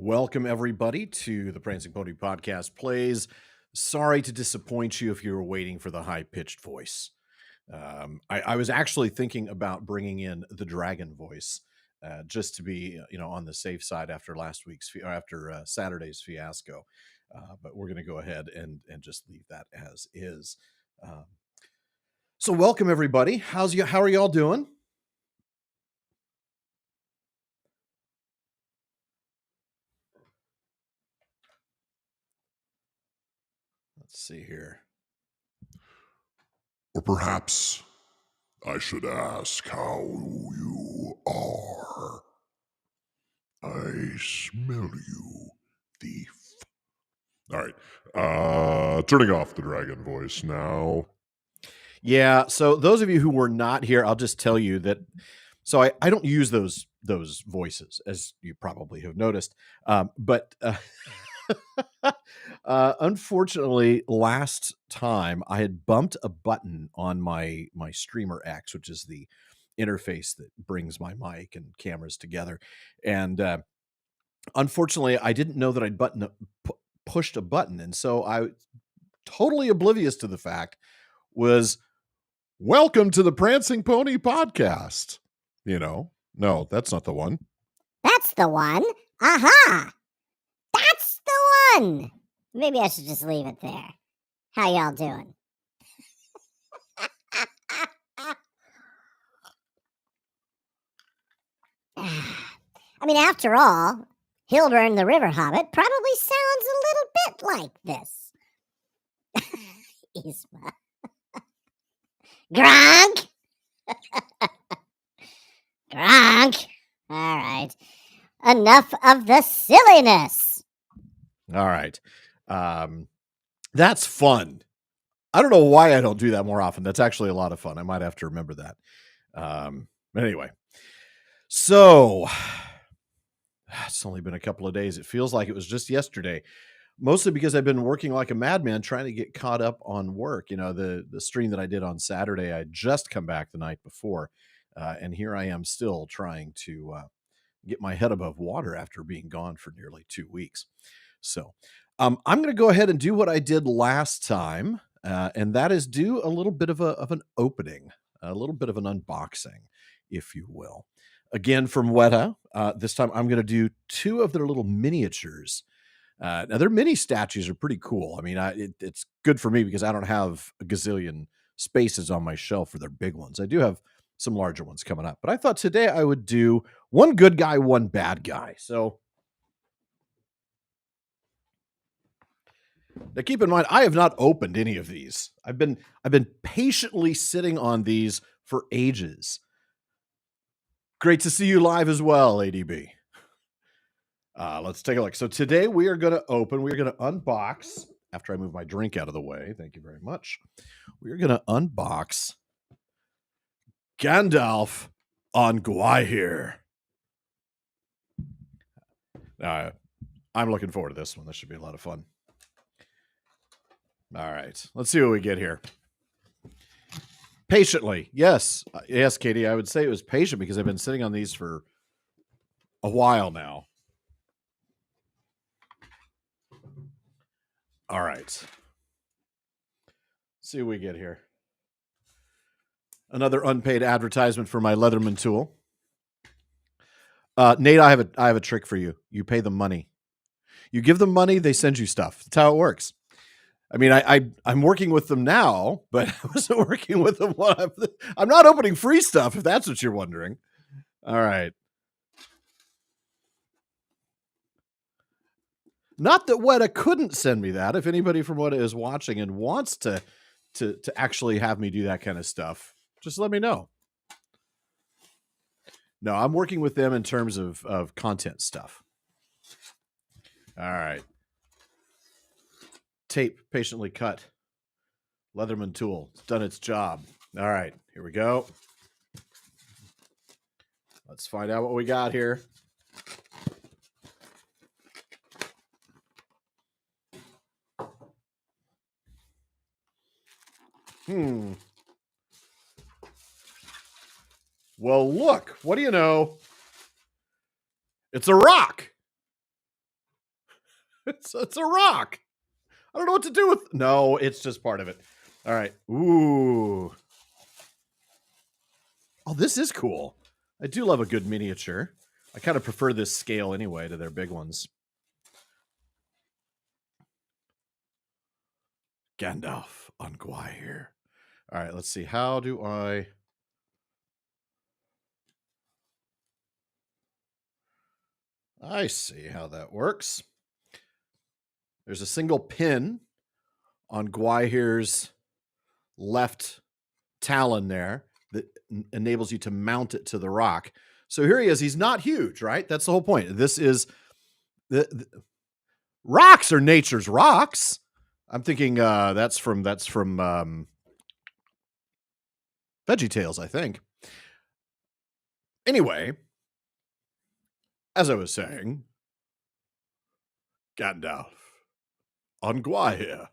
Welcome, everybody, to the Prancing Pony Podcast Plays. Sorry to disappoint you if you were waiting for the high-pitched voice. I was actually thinking about bringing in the dragon voice just to be, on the safe side after Saturday's fiasco. But we're going to go ahead and just leave that as is. So welcome, everybody. How are y'all doing? Let's see here. Or perhaps I should ask how you are. I smell you, thief. All right. Turning off the dragon voice now. Yeah, so those of you who were not here, I'll just tell you that. So I don't use those voices, as you probably have noticed. But unfortunately, last time I had bumped a button on my Streamer X, which is the interface that brings my mic and cameras together. And unfortunately, I didn't know that I'd pushed a button. And so I, totally oblivious to the fact, was welcome to the Prancing Pony Podcast. No, that's not the one. That's the one. Aha! That's the one. Maybe I should just leave it there. How y'all doing? I mean, after all, Hilburn the River Hobbit probably sounds a little bit like this. Yzma. Gronk! Gronk! All right. Enough of the silliness. All right. That's fun. I don't know why I don't do that more often. That's actually a lot of fun. I might have to remember that. Anyway. So, it's only been a couple of days. It feels like it was just yesterday. Mostly because I've been working like a madman trying to get caught up on work. The stream that I did on Saturday, I had just come back the night before. And here I am still trying to get my head above water after being gone for nearly 2 weeks. So I'm going to go ahead and do what I did last time, and that is do a little bit of an opening, a little bit of an unboxing, if you will. Again, from Weta. This time I'm going to do 2 of their little miniatures. Now, their mini statues are pretty cool. I mean, it's good for me because I don't have a gazillion spaces on my shelf for their big ones. I do have some larger ones coming up, but I thought today I would do one good guy, one bad guy. So now keep in mind, I have not opened any of these. I've been patiently sitting on these for ages. Great to see you live as well, ADB. Let's take a look. So today we are going to unbox, after I move my drink out of the way. Thank you very much. We are going to unbox Gandalf on Gwaihir. I'm looking forward to this one. This should be a lot of fun. All right. Let's see what we get here. Patiently. Yes, Katie, I would say it was patient because I've been sitting on these for a while now. All right. Let's see what we get here. Another unpaid advertisement for my Leatherman tool. Nate, I have a trick for you. You pay them money. You give them money, they send you stuff. That's how it works. I mean, I'm working with them now, but I wasn't working with them while I'm not opening free stuff, if that's what you're wondering. All right. Not that Weta couldn't send me that. If anybody from Weta is watching and wants to actually have me do that kind of stuff, just let me know. No, I'm working with them in terms of content stuff. All right. Tape patiently cut. Leatherman tool. It's done its job. All right, here we go. Let's find out what we got here. Well, look, what do you know? It's a rock. It's a rock. I don't know what to do with. No, it's just part of it. All right. Ooh. Oh, this is cool. I do love a good miniature. I kind of prefer this scale anyway to their big ones. Gandalf on Gwaihir. All right, let's see. How do I... I see how that works. There's a single pin on Gwaihir's left talon there that enables you to mount it to the rock. So here he is. He's not huge, right? That's the whole point. This is... the rocks are nature's rocks. I'm thinking that's from VeggieTales, I think. Anyway, as I was saying, Gandalf on Gwaihir.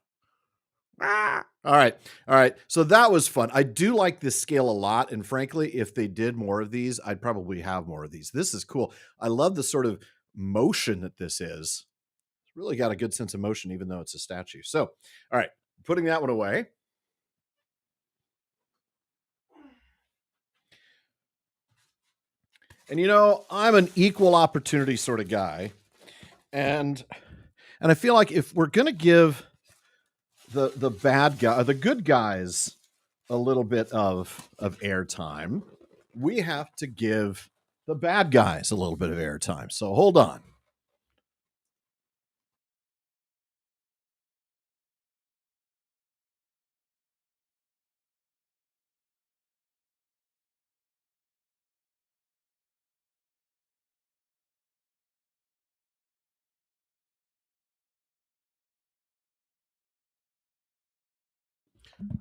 All right. So that was fun. I do like this scale a lot, and frankly, if they did more of these, I'd probably have more of these. This is cool. I love the sort of motion that this is. It's really got a good sense of motion, even though it's a statue. So, all right, putting that one away. And I'm an equal opportunity sort of guy, and I feel like if we're gonna give the bad guy, the good guys, a little bit of airtime, we have to give the bad guys a little bit of airtime. So hold on.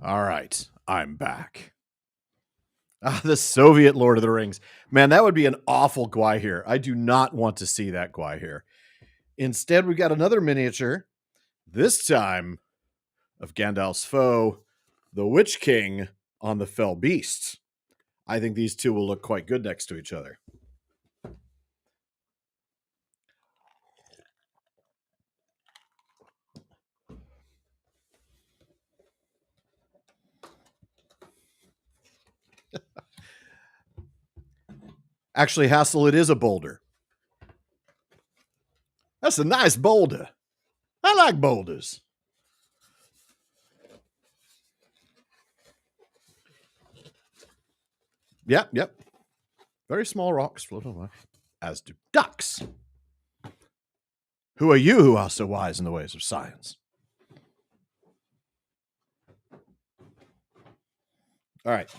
All right, I'm back. The Soviet Lord of the Rings. Man, that would be an awful Gwaihir. I do not want to see that Gwaihir. Instead, we got another miniature, this time of Gandalf's foe, the Witch King on the Fell Beast. I think these two will look quite good next to each other. Actually, Hassel, it is a boulder. That's a nice boulder. I like boulders. Yep. Very small rocks float away, as do ducks. Who are you who are so wise in the ways of science? All right.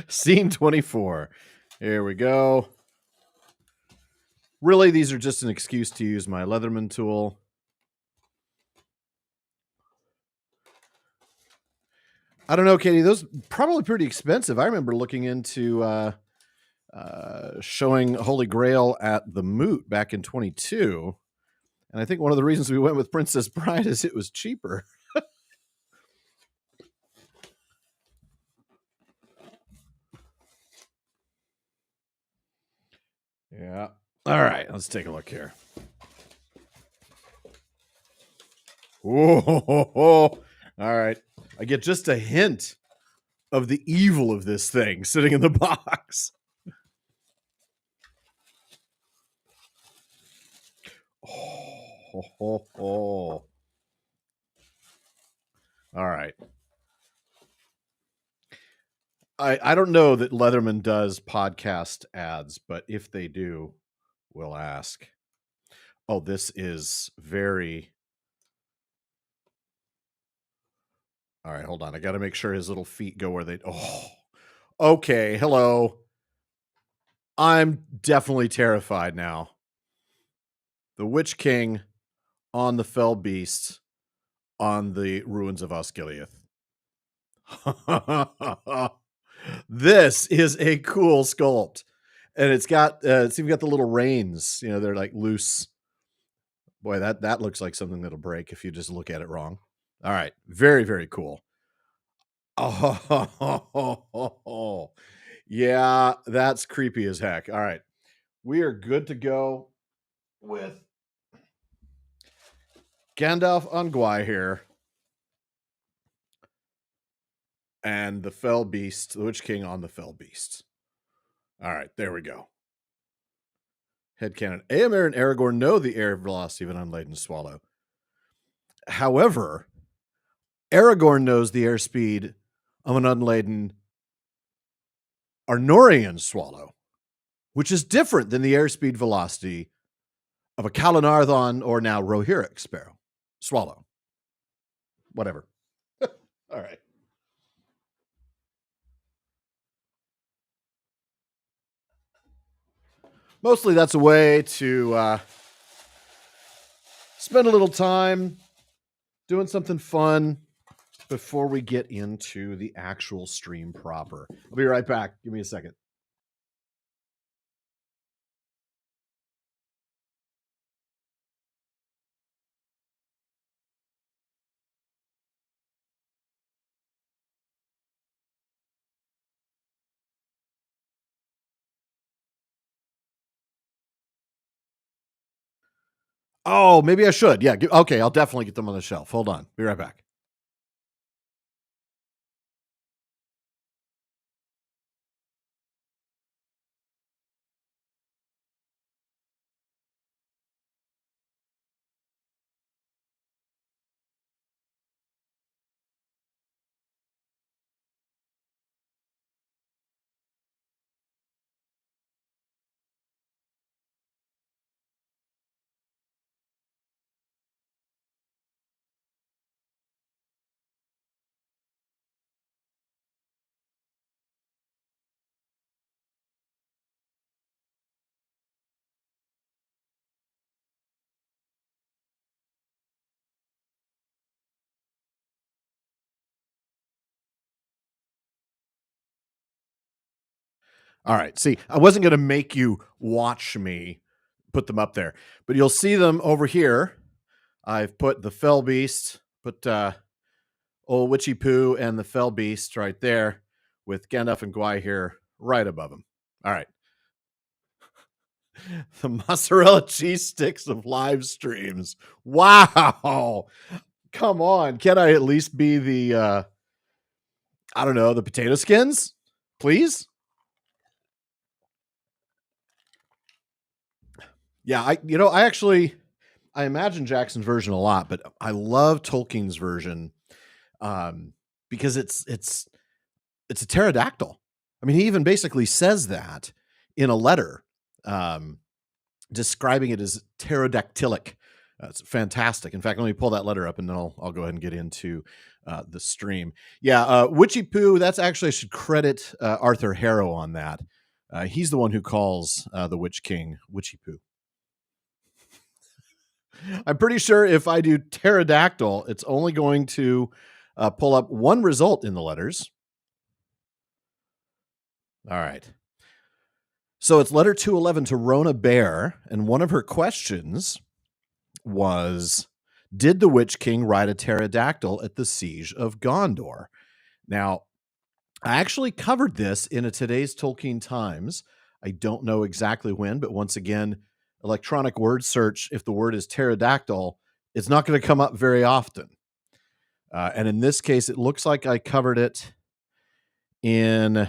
Scene 24. Here we go. Really, these are just an excuse to use my Leatherman tool. I don't know, Katie. Those probably pretty expensive. I remember looking into showing Holy Grail at the Moot back in 22. And I think one of the reasons we went with Princess Bride is it was cheaper. Yeah. All right, let's take a look here. Whoa. All right. I get just a hint of the evil of this thing sitting in the box. Oh. All right. I don't know that Leatherman does podcast ads, but if they do, we'll ask. Oh, this is very... All right, hold on. I got to make sure his little feet go where they... Oh, Okay, hello. I'm definitely terrified now. The Witch King on the fell beast on the ruins of Osgiliath. This is a cool sculpt. And it's even got the little reins, they're like loose. Boy, that looks like something that'll break if you just look at it wrong. All right. Very, very cool. Oh, yeah, that's creepy as heck. All right. We are good to go with Gandalf on Gwai here. And the Fell Beast, the Witch King on the Fell Beast. All right, there we go. Headcanon. Éomer and Aragorn know the air velocity of an unladen swallow. However, Aragorn knows the airspeed of an unladen Arnorian swallow, which is different than the airspeed velocity of a Kalanarthon or now Rohirric swallow. Whatever. All right. Mostly that's a way to spend a little time doing something fun before we get into the actual stream proper. I'll be right back. Give me a second. Oh, maybe I should. Yeah. Okay. I'll definitely get them on the shelf. Hold on. Be right back. All right. See, I wasn't going to make you watch me put them up there, but you'll see them over here. I've put the Fell Beast, put old Witchy Poo and the Fell Beast right there with Gandalf and Gwai here right above them. All right. The mozzarella cheese sticks of live streams. Wow. Come on. Can I at least be the I don't know, the potato skins? Please? Yeah, I imagine Jackson's version a lot, but I love Tolkien's version because it's a pterodactyl. I mean, he even basically says that in a letter, describing it as pterodactylic. It's fantastic. In fact, let me pull that letter up, and then I'll go ahead and get into the stream. Yeah, Witchy Poo. That's actually, I should credit Arthur Harrow on that. He's the one who calls the Witch King Witchy Poo. I'm pretty sure if I do pterodactyl, it's only going to pull up one result in the letters. All right. So it's letter 211 to Rona Bear, and one of her questions was, did the Witch King ride a pterodactyl at the siege of Gondor? Now, I actually covered this in a Today's Tolkien Times. I don't know exactly when, but once again, electronic word search, if the word is pterodactyl, it's not going to come up very often. And in this case, it looks like I covered it in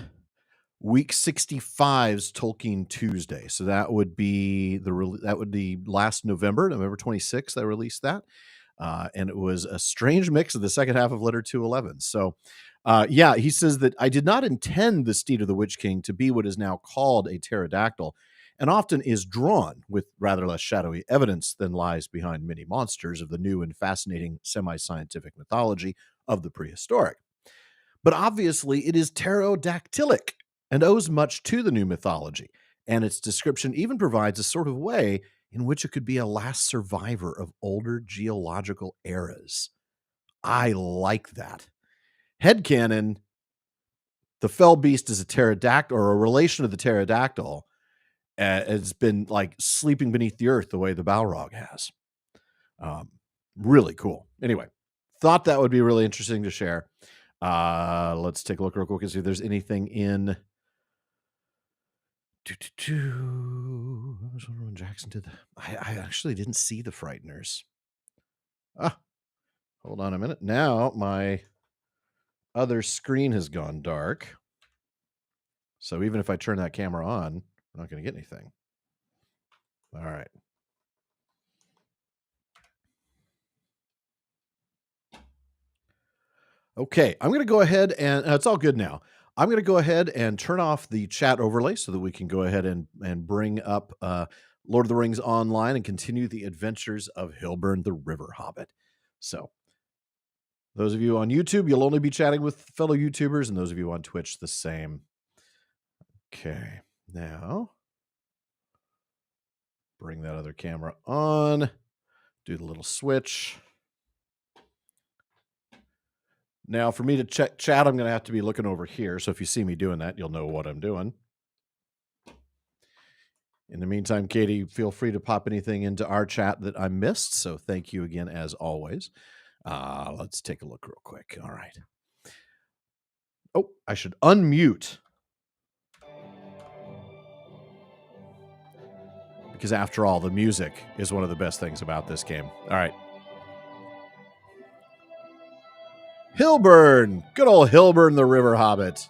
week 65's Tolkien Tuesday. So that would be last November 26th. I released that. And it was a strange mix of the second half of letter 211. So yeah, he says that I did not intend the steed of the Witch King to be what is now called a pterodactyl, and often is drawn with rather less shadowy evidence than lies behind many monsters of the new and fascinating semi-scientific mythology of the prehistoric. But obviously, it is pterodactylic and owes much to the new mythology, and its description even provides a sort of way in which it could be a last survivor of older geological eras. I like that. Headcanon, the fell beast is a pterodactyl or a relation of the pterodactyl. Has been like sleeping beneath the earth the way the Balrog has. Really cool. Anyway, thought that would be really interesting to share. Let's take a look real quick and see if there's anything in. When Jackson did that. I actually didn't see the Frighteners. Hold on a minute. Now my other screen has gone dark. So even if I turn that camera on, I'm not going to get anything. All right. Okay, I'm going to go ahead and it's all good now. I'm going to go ahead and turn off the chat overlay so that we can go ahead and bring up Lord of the Rings Online and continue the adventures of Hilburn the River Hobbit. So those of you on YouTube, you'll only be chatting with fellow YouTubers, and those of you on Twitch, the same. Okay, now bring that other camera on, do the little switch. Now, for me to check chat, I'm going to have to be looking over here. So if you see me doing that, you'll know what I'm doing. In the meantime, Katie, feel free to pop anything into our chat that I missed. So thank you again, as always. Let's take a look real quick. All right. Oh, I should unmute. Because after all, the music is one of the best things about this game. All right. Hilburn. Good old Hilburn the River Hobbit.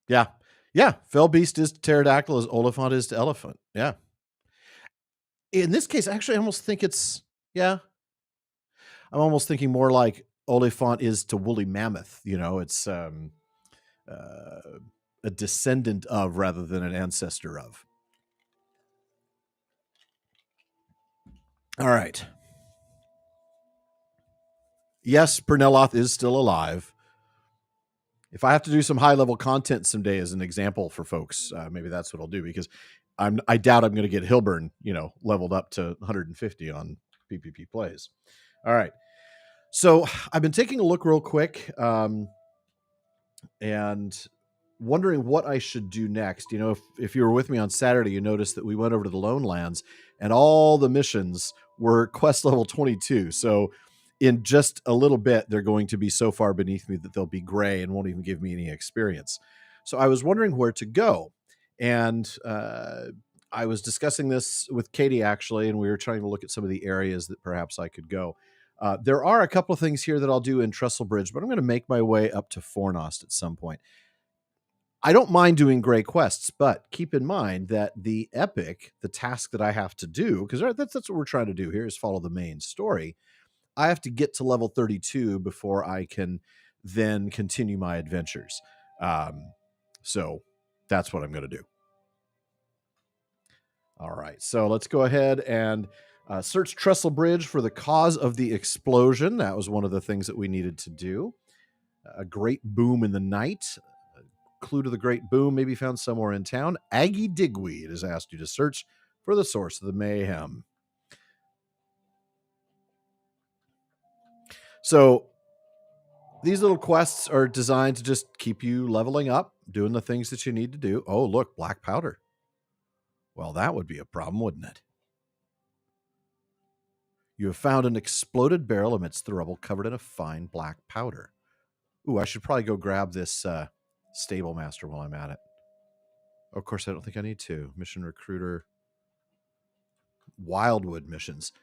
Yeah. Yeah. Fell beast is pterodactyl, as Oliphant is to elephant. Yeah. In this case, actually, I almost think it's, yeah. I'm almost thinking more like Oliphant is to woolly mammoth. You know, it's a descendant of rather than an ancestor of. All right. Yes, Pernelloth is still alive. If I have to do some high level content someday as an example for folks, maybe that's what I'll do, because I doubt I'm going to get Hilburn, leveled up to 150 on PPP Plays. All right. So I've been taking a look real quick and wondering what I should do next. If you were with me on Saturday, you noticed that we went over to the Lone Lands and all the missions were quest level 22. So in just a little bit, they're going to be so far beneath me that they'll be gray and won't even give me any experience. So I was wondering where to go. And I was discussing this with Katie, actually, and we were trying to look at some of the areas that perhaps I could go. There are a couple of things here that I'll do in Trestle Bridge, but I'm going to make my way up to Fornost at some point. I don't mind doing gray quests, but keep in mind that the epic, the task that I have to do, because that's what we're trying to do here, is follow the main story. I have to get to level 32 before I can then continue my adventures. So that's what I'm going to do. All right, so let's go ahead and search Trestle Bridge for the cause of the explosion. That was one of the things that we needed to do. A great boom in the night. A clue to the great boom may be found somewhere in town. Aggie Digweed has asked you to search for the source of the mayhem. So these little quests are designed to just keep you leveling up, doing the things that you need to do. Oh, look, black powder. Well, that would be a problem, wouldn't it? You have found an exploded barrel amidst the rubble covered in a fine black powder. Ooh, I should probably go grab this stable master while I'm at it. Oh, of course, I don't think I need to. Mission recruiter. Wildwood missions.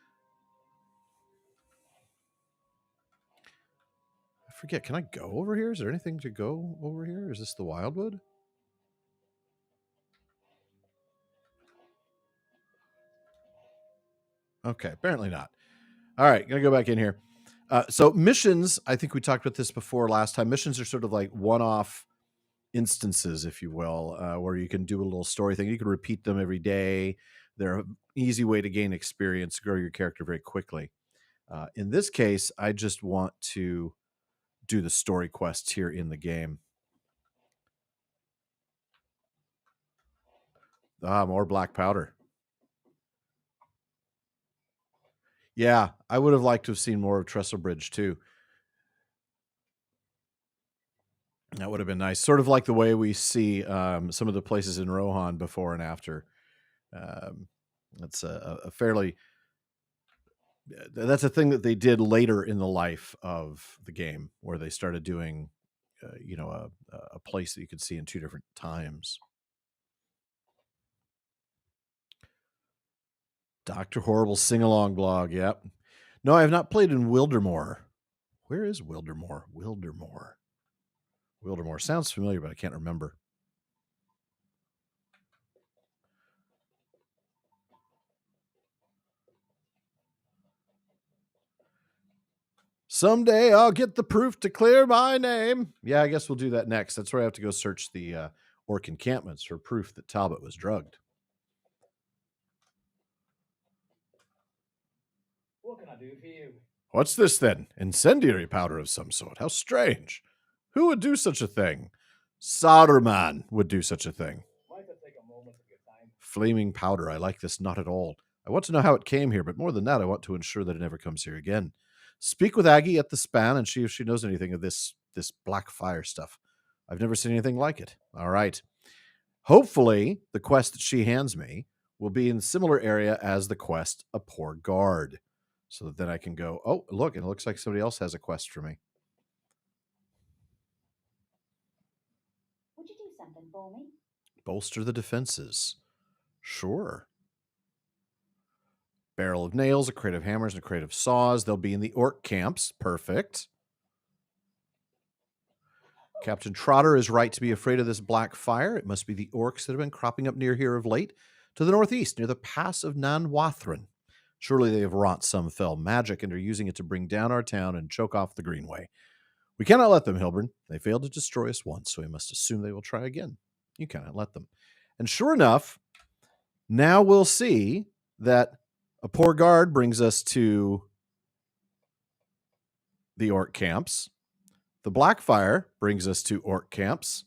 I forget, can I go over here? Is there anything to go over here? Is this the Wildwood? Okay, apparently not. All right, gonna go back in here. So missions, I think we talked about this before last time. Missions are sort of like one-off instances, if you will, where you can do a little story thing. You can repeat them every day. They're an easy way to gain experience, grow your character very quickly. In this case, I just want to do the story quests here in the game. More black powder. Yeah, I would have liked to have seen more of Trestle Bridge too. That would have been nice. Sort of like the way we see some of the places in Rohan before and after. That's a fairly... That's a thing that they did later in the life of the game, where they started doing, a place that you could see in two different times. Dr. Horrible sing-along blog, yep. No, I have not played in Wildermore. Where is Wildermore? Wildermore sounds familiar, but I can't remember. Someday I'll get the proof to clear my name. Yeah, I guess we'll do that next. That's where I have to go search the orc encampments for proof that Talbot was drugged. What can I do for you? What's this then? Incendiary powder of some sort. How strange. Who would do such a thing? Saruman would do such a thing. Might I take a moment of your time? Flaming powder. I like this not at all. I want to know how it came here, but more than that, I want to ensure that it never comes here again. Speak with Aggie at the span and see if she knows anything of this black fire stuff. I've never seen anything like it. All right. Hopefully, the quest that she hands me will be in a similar area as the quest A Poor Guard. So that then I can go, oh, look, and it looks like somebody else has a quest for me. Would you do something for me? Bolster the defenses. Sure. Barrel of nails, a crate of hammers, and a crate of saws. They'll be in the orc camps. Perfect. Captain Trotter is right to be afraid of this black fire. It must be the orcs that have been cropping up near here of late, to the northeast, near the pass of Nanwathran. Surely they have wrought some fell magic and are using it to bring down our town and choke off the Greenway. We cannot let them, Hilburn. They failed to destroy us once, so we must assume they will try again. You cannot let them. And sure enough, now we'll see that A Poor Guard brings us to the orc camps. The Blackfire brings us to orc camps.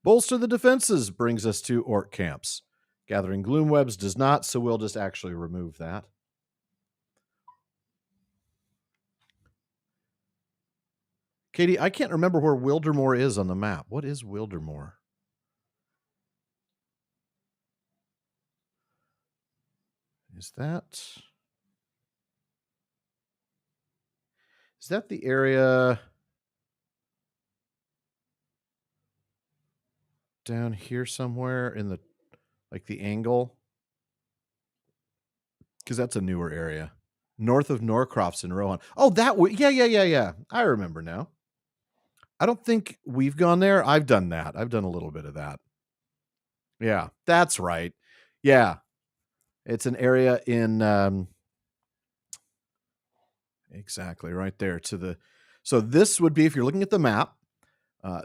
Bolster the defenses brings us to orc camps. Gathering Gloomwebs does not, so we'll just actually remove that. Katie, I can't remember where Wildermore is on the map. What is Wildermore? Is that the area down here somewhere in the, like the angle? Because that's a newer area. North of Norcrofts in Rohan. Oh, that way. Yeah. I remember now. I don't think we've gone there. I've done that. I've done a little bit of that. Yeah, that's right. Yeah. It's an area in exactly right there to the... So this would be, if you're looking at the map,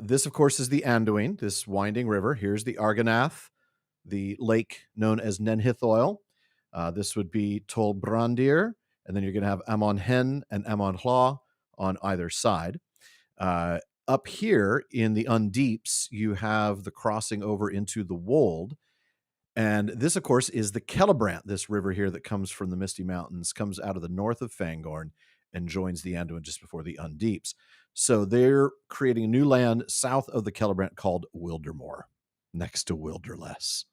this, of course, is the Anduin, this winding river. Here's the Argonath, the lake known as Nenhithoil. This would be Tol Brandir, and then you're going to have Amon Hen and Amon Hla on either side. Up here in the Undeeps, you have the crossing over into the Wold. And this, of course, is the Celebrant, this river here that comes from the Misty Mountains, comes out of the north of Fangorn and joins the Anduin just before the Undeeps. So they're creating a new land south of the Celebrant called Wildermore, next to Wilderless.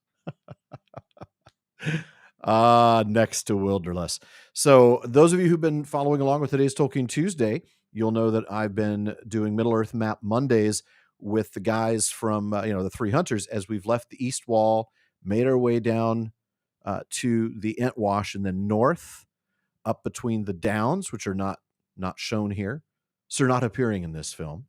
Next to Wilderless. So those of you who've been following along with today's Tolkien Tuesday, you'll know that I've been doing Middle-earth Map Mondays with the guys from, the Three Hunters, as we've left the East Wall, made our way down to the Entwash, and then north up between the Downs, which are not shown here, so they're not appearing in this film,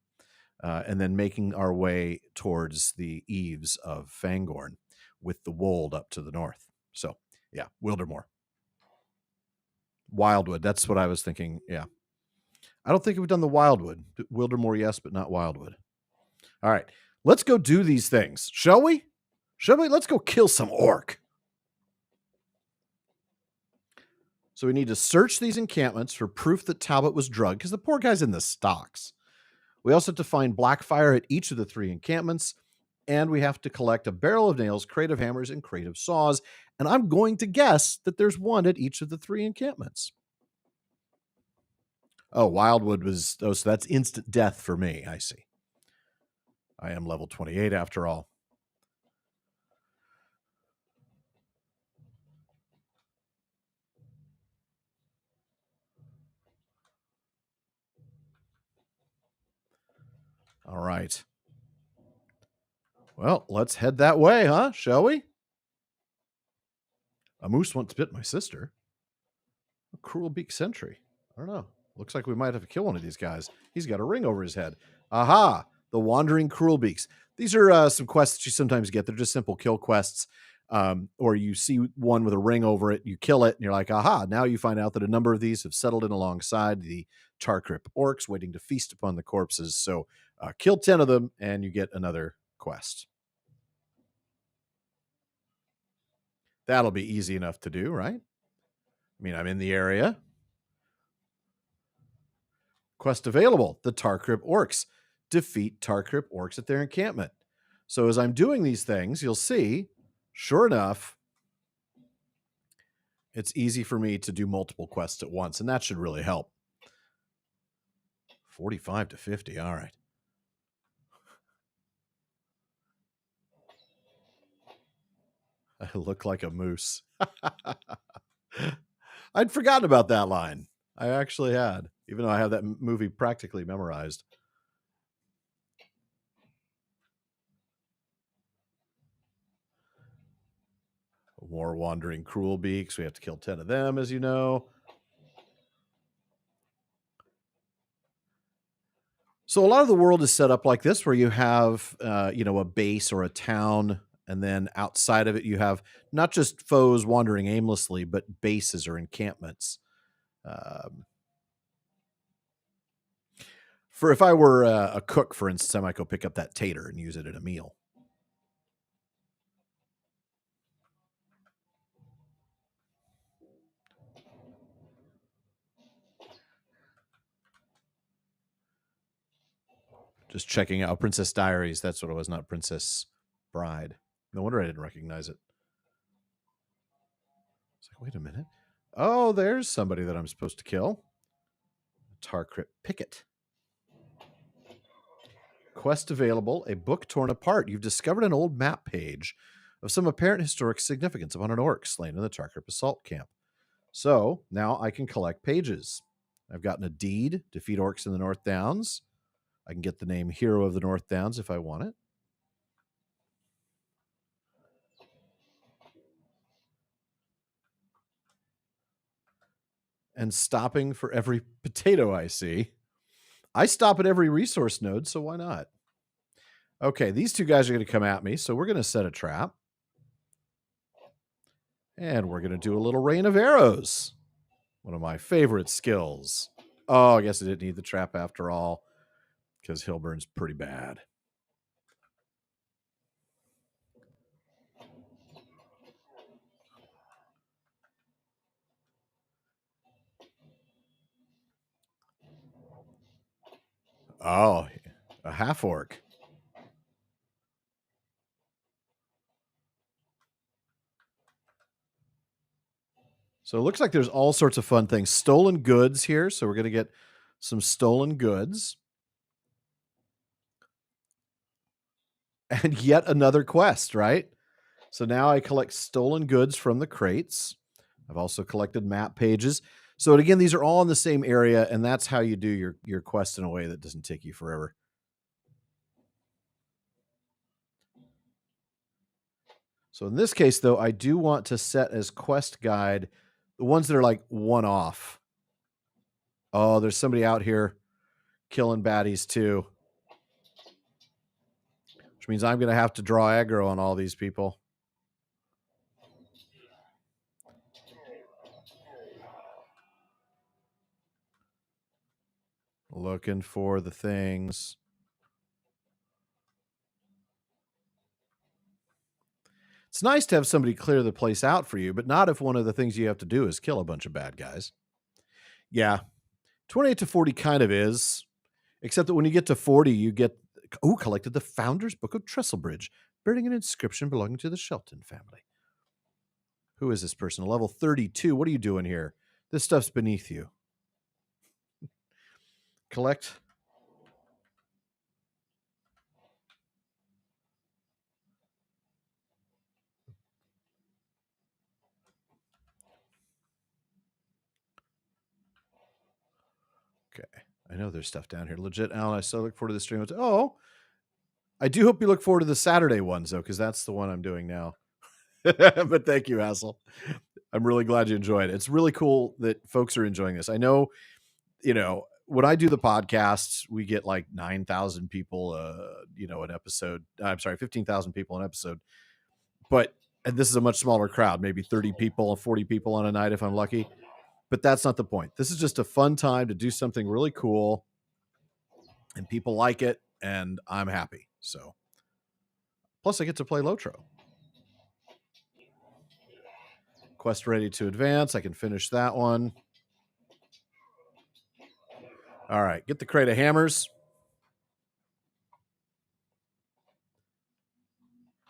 and then making our way towards the eaves of Fangorn with the Wold up to the north. So, yeah, Wildermore. Wildwood, that's what I was thinking, yeah. I don't think we've done the Wildwood. Wildermore, yes, but not Wildwood. All right, Let's go do these things, shall we? Shall we? Let's go kill some orc. So we need to search these encampments for proof that Talbot was drugged, because the poor guy's in the stocks. We also have to find Blackfire at each of the 3 encampments, and we have to collect a barrel of nails, crate of hammers, and crate of saws. And I'm going to guess that there's one at each of the 3 encampments. Oh, Wildwood was... Oh, so that's instant death for me. I see. I am level 28 after all. All right. Well, let's head that way, huh? Shall we? A moose once bit my sister. A cruel beak sentry. I don't know. Looks like we might have to kill one of these guys. He's got a ring over his head. Aha! The wandering cruel beaks. These are some quests that you sometimes get. They're just simple kill quests. Or you see one with a ring over it, you kill it, and you're like, aha, now you find out that a number of these have settled in alongside the Tarkrip orcs waiting to feast upon the corpses. So kill 10 of them, and you get another quest. That'll be easy enough to do, right? I mean, I'm in the area. Quest available, the Tarkrip orcs. Defeat Tarkrip orcs at their encampment. So as I'm doing these things, you'll see, sure enough, it's easy for me to do multiple quests at once, and that should really help. 45 to 50, all right. I look like a moose. I'd forgotten about that line. I actually had, even though I have that movie practically memorized. More wandering cruel beaks. We have to kill 10 of them, as you know. So a lot of the world is set up like this, where you have, a base or a town, and then outside of it, you have not just foes wandering aimlessly, but bases or encampments. For if I were a cook, for instance, I might go pick up that tater and use it in a meal. Just checking out Princess Diaries. That's what it was, not Princess Bride. No wonder I didn't recognize it. It's like, wait a minute. Oh, there's somebody that I'm supposed to kill. Tarkrip Picket. Quest available, a book torn apart. You've discovered an old map page of some apparent historic significance upon an orc slain in the Tarkrip assault camp. So now I can collect pages. I've gotten a deed, defeat orcs in the North Downs. I can get the name Hero of the North Downs if I want it. And stopping for every potato I see. I stop at every resource node, so why not? Okay, these 2 guys are going to come at me, so we're going to set a trap. And we're going to do a little rain of arrows. One of my favorite skills. Oh, I guess I didn't need the trap after all, because Hillburn's pretty bad. Oh, a half orc. So it looks like there's all sorts of fun things. Stolen goods here, so we're going to get some stolen goods. And yet another quest, right? So now I collect stolen goods from the crates. I've also collected map pages. So again, these are all in the same area, and that's how you do your quest in a way that doesn't take you forever. So in this case, though, I do want to set as quest guide the ones that are like one-off. Oh, there's somebody out here killing baddies too. Which means I'm going to have to draw aggro on all these people. Looking for the things. It's nice to have somebody clear the place out for you, but not if one of the things you have to do is kill a bunch of bad guys. Yeah, 28 to 40 kind of is, except that when you get to 40, you get, collected the Founder's Book of Trestlebridge, bearing an inscription belonging to the Shelton family. Who is this person? Level 32. What are you doing here? This stuff's beneath you. Collect. Okay. I know there's stuff down here. Legit, Alan, I so look forward to the stream. Oh, I do hope you look forward to the Saturday ones, though, because that's the one I'm doing now. But thank you, Hassel. I'm really glad you enjoyed it. It's really cool that folks are enjoying this. I know, when I do the podcasts, we get like 9,000 people, an episode. I'm sorry, 15,000 people an episode. And this is a much smaller crowd, maybe 30 people or 40 people on a night if I'm lucky. But that's not the point. This is just a fun time to do something really cool, and people like it, and I'm happy. So, plus I get to play LotRO. Quest ready to advance. I can finish that one. All right, get the crate of hammers.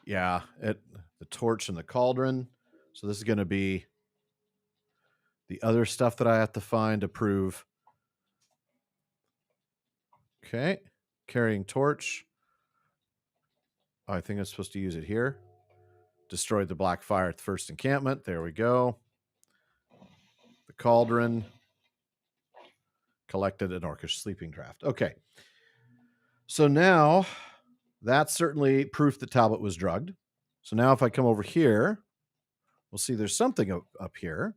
Yeah, the torch and the cauldron. So this is going to be the other stuff that I have to find to prove. Okay, carrying torch. Oh, I think I'm supposed to use it here. Destroyed the black fire at the first encampment. There we go. The cauldron. Collected an orcish sleeping draft. Okay. So now that's certainly proof that Talbot was drugged. So now if I come over here, we'll see there's something up here,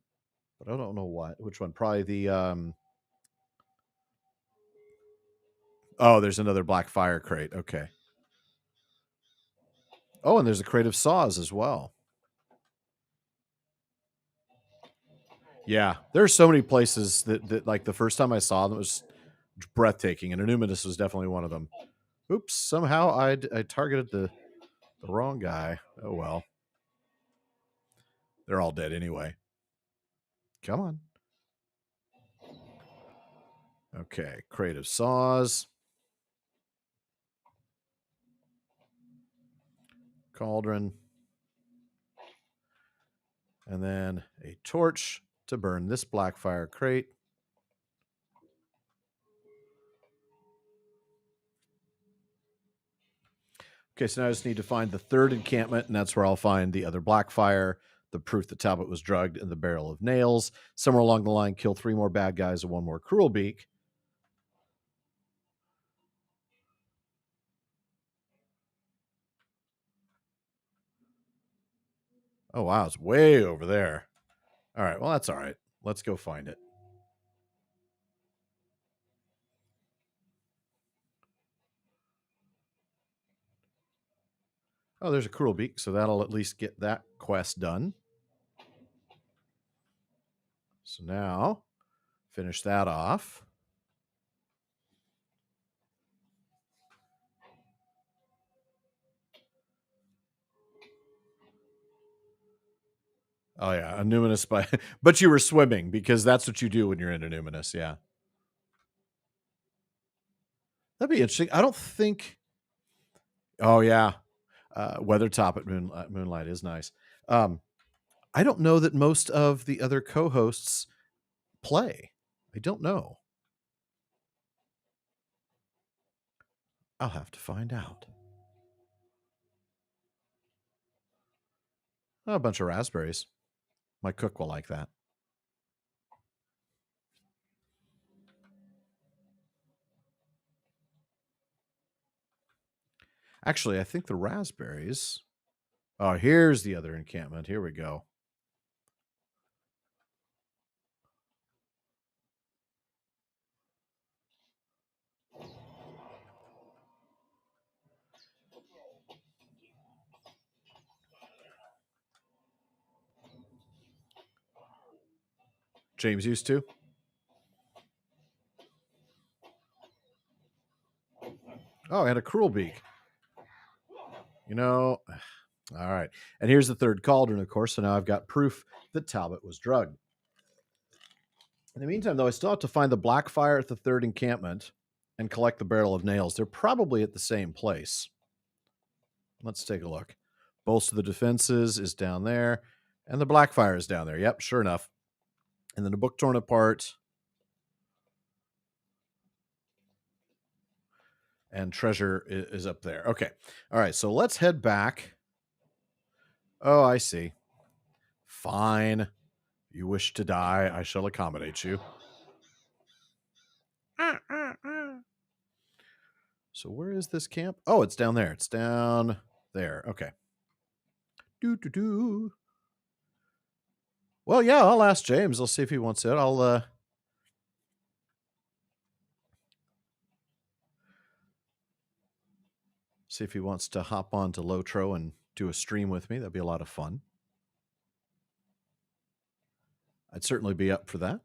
but I don't know what. Which one? Probably the... Oh, there's another black fire crate. Okay. Oh, and there's a crate of saws as well. Yeah, there's so many places that like the first time I saw them, it was breathtaking, and Illuminus was definitely one of them. Oops, somehow I targeted the wrong guy. Oh, well. They're all dead anyway. Come on. Okay, crate of saws. Cauldron. And then a torch to burn this black fire crate. Okay, so now I just need to find the third encampment, and that's where I'll find the other black fire, the proof that Talbot was drugged, and the barrel of nails. Somewhere along the line, kill 3 more bad guys and 1 more cruel beak. Oh, wow, it's way over there. All right, well, that's all right. Let's go find it. Oh, there's a cruel beak, so that'll at least get that quest done. So now, finish that off. Oh, yeah, a numinous by... But you were swimming, because that's what you do when you're in a numinous, yeah. That'd be interesting. I don't think... Oh, yeah. Weathertop at Moonlight is nice. I don't know that most of the other co-hosts play. I don't know. I'll have to find out. Oh, a bunch of raspberries. My cook will like that. Actually, I think the raspberries... Oh, here's the other encampment. Here we go. James used to. Oh, and a cruel beak. All right. And here's the third cauldron, of course. So now I've got proof that Talbot was drugged. In the meantime, though, I still have to find the black fire at the third encampment and collect the barrel of nails. They're probably at the same place. Let's take a look. Bolster the defenses is down there, and the black fire is down there. Yep, sure enough. And then the book torn apart. And treasure is up there. Okay. All right, so let's head back. Oh, I see. Fine. You wish to die, I shall accommodate you. So where is this camp? Oh, it's down there. It's down there. Okay. Well, yeah, I'll ask James. I'll see if he wants it. I'll see if he wants to hop on to LotRO and do a stream with me. That'd be a lot of fun. I'd certainly be up for that.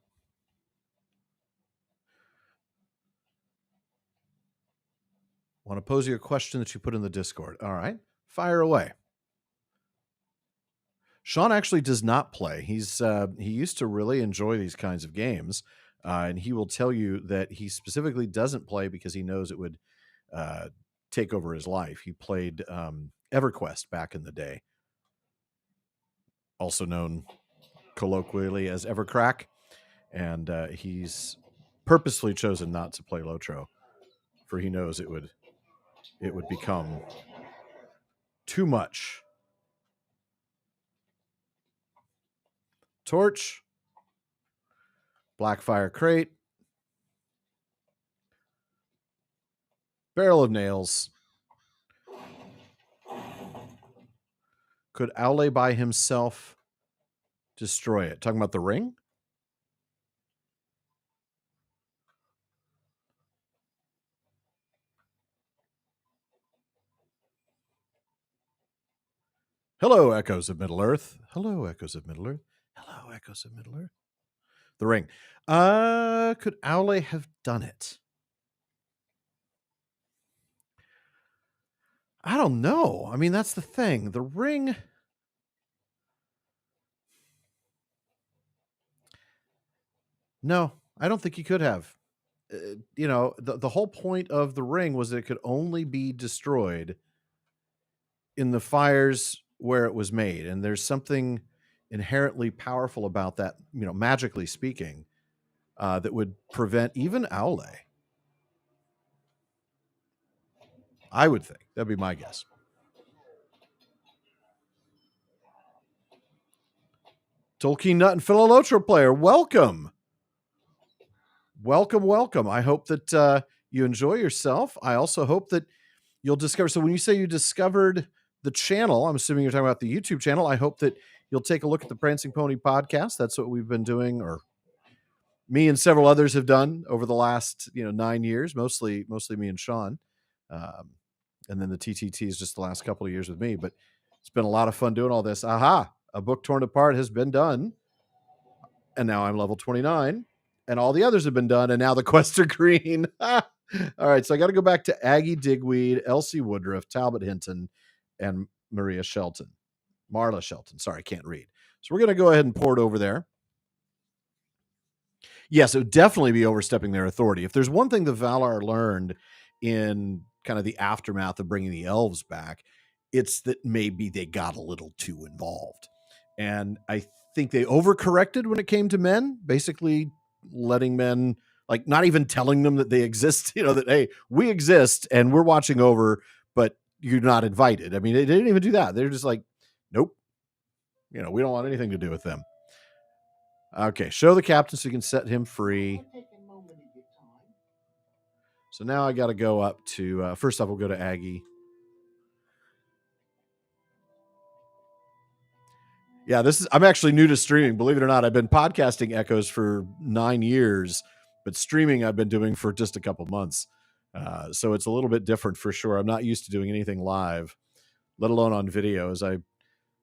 Want to pose you a question that you put in the Discord. All right. Fire away. Sean actually does not play. He used to really enjoy these kinds of games, and he will tell you that he specifically doesn't play because he knows it would take over his life. He played EverQuest back in the day, also known colloquially as Evercrack, and he's purposely chosen not to play LotRO, for he knows it would become too much. Torch, Blackfire crate, barrel of nails. Could Aule by himself destroy it? Talking about the ring? Hello, Echoes of Middle-earth. Hello, Echoes of Middle-earth. Hello, Echoes of Middle-earth. The ring. Could Aule have done it? I don't know. I mean, that's the thing. The ring... No, I don't think he could have. The whole point of the ring was that it could only be destroyed in the fires where it was made. And there's something inherently powerful about that, magically speaking, that would prevent even Aule. I would think. That'd be my guess. Tolkien Nut and fellow LotRO player, welcome. Welcome. I hope that you enjoy yourself. I also hope that you'll discover. So when you say you discovered the channel, I'm assuming you're talking about the YouTube channel. I hope that you'll take a look at the Prancing Pony podcast. That's what we've been doing, or me and several others have done over the last 9 years, mostly me and Sean. And then the TTT is just the last couple of years with me, but it's been a lot of fun doing all this. Aha, a book torn apart has been done. And now I'm level 29 and all the others have been done. And now the quests are green. All right. So I got to go back to Aggie Digweed, Elsie Woodruff, Talbot Hinton, and Marla Shelton. Sorry, I can't read. So we're going to go ahead and port over there. Yes, it would definitely be overstepping their authority. If there's one thing the Valar learned in kind of the aftermath of bringing the elves back, it's that maybe they got a little too involved. And I think they overcorrected when it came to men, basically letting men, like, not even telling them that they exist, that, hey, we exist and we're watching over, but you're not invited. I mean, they didn't even do that. They're just like, nope, we don't want anything to do with them. Okay, show the captain so you can set him free. So now I got to go up to, first off, we'll go to Aggie. Yeah, I'm actually new to streaming. Believe it or not, I've been podcasting Echoes for 9 years, but streaming I've been doing for just a couple months. So it's a little bit different for sure. I'm not used to doing anything live, let alone on video. As I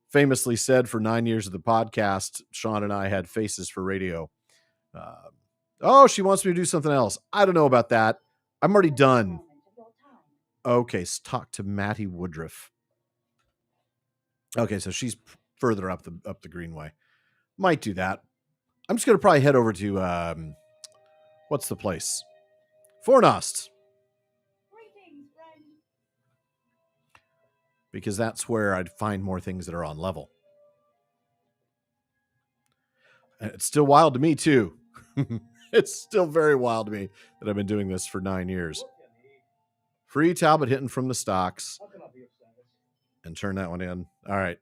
famously said, for 9 years of the podcast, Sean and I had faces for radio. She wants me to do something else. I don't know about that. I'm already done. Okay, talk to Matty Woodruff. Okay, so she's further up the greenway. Might do that. I'm just gonna probably head over to what's the place? Fornost. Because that's where I'd find more things that are on level. And it's still wild to me too. It's still very wild to me that I've been doing this for 9 years. Free Talbot hitting from the stocks. How can I be of service? And turn that one in. All right.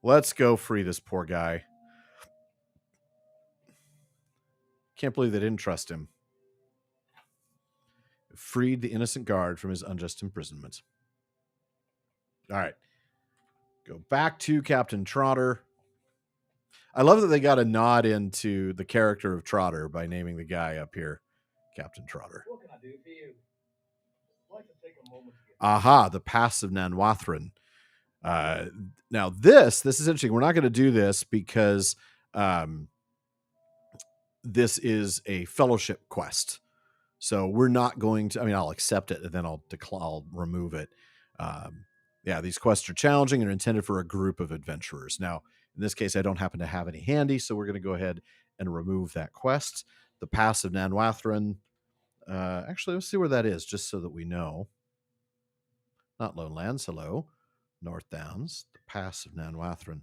Let's go free this poor guy. Can't believe they didn't trust him. Freed the innocent guard from his unjust imprisonment. All right. Go back to Captain Trotter. I love that they got a nod into the character of Trotter by naming the guy up here Captain Trotter. What can I do for you? I'd like to take a moment to get Aha, the Pass of Nanwathran. Now this is interesting. We're not going to do this because this is a fellowship quest. So we're not going to, I'll accept it and then I'll remove it. Yeah, these quests are challenging and are intended for a group of adventurers. Now, in this case, I don't happen to have any handy, so we're going to go ahead and remove that quest. The Pass of Nanwathran. Actually, let's see where that is, just so that we know. Not Lone Lands, hello. North Downs, the Pass of Nanwathran.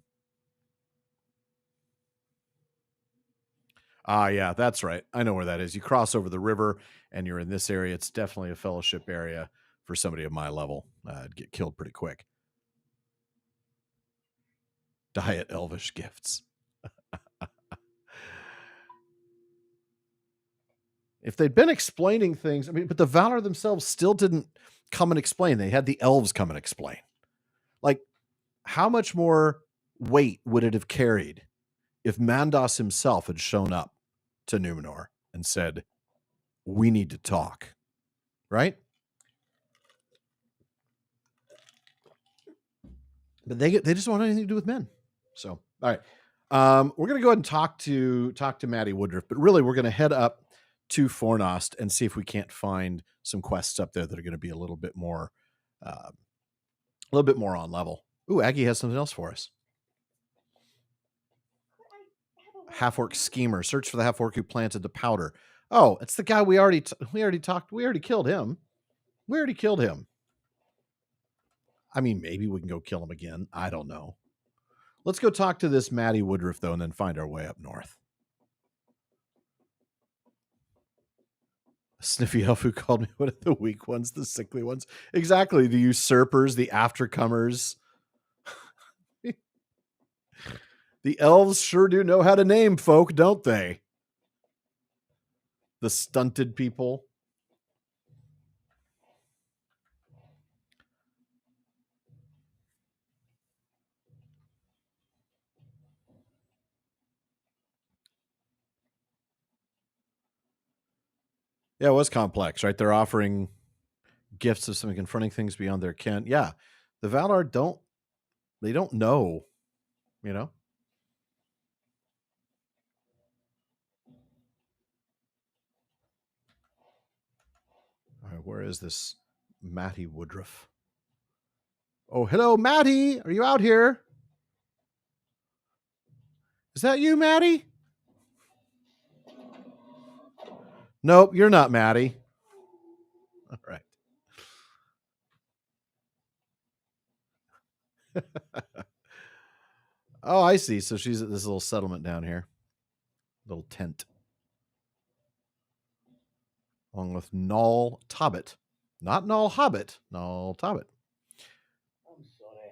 Ah, yeah, that's right. I know where that is. You cross over the river and you're in this area. It's definitely a fellowship area for somebody of my level. I'd get killed pretty quick. Diet Elvish gifts. If they'd been explaining things, but the Valor themselves still didn't come and explain. They had the elves come and explain. Like, how much more weight would it have carried if Mandos himself had shown up to Numenor and said, we need to talk, right? But they just don't want anything to do with men. So, all right. We're going to go ahead and talk to Maddie Woodruff, but really we're going to head up to Fornost and see if we can't find some quests up there that are going to be a little bit more on level. Ooh, Aggie has something else for us. Half-orc schemer. Search for the half-orc who planted the powder. Oh, it's the guy we already killed him. We already killed him. Maybe we can go kill him again. I don't know. Let's go talk to this Maddie Woodruff, though, and then find our way up north. Sniffy elf who called me one of the weak ones, the sickly ones. Exactly. The usurpers, the aftercomers. The elves sure do know how to name folk, don't they? The stunted people. Yeah, it was complex, right? They're offering gifts of something confronting things beyond their ken. Yeah, the Valar don't know, you know? All right, where is this Matty Woodruff? Oh, hello, Matty. Are you out here? Is that you, Matty? Nope, you're not Matty. All right. Oh, I see. So she's at this little settlement down here. Little tent. Along with Null Tobbit. Not Null Hobbit. Null Tobbit. I'm sorry.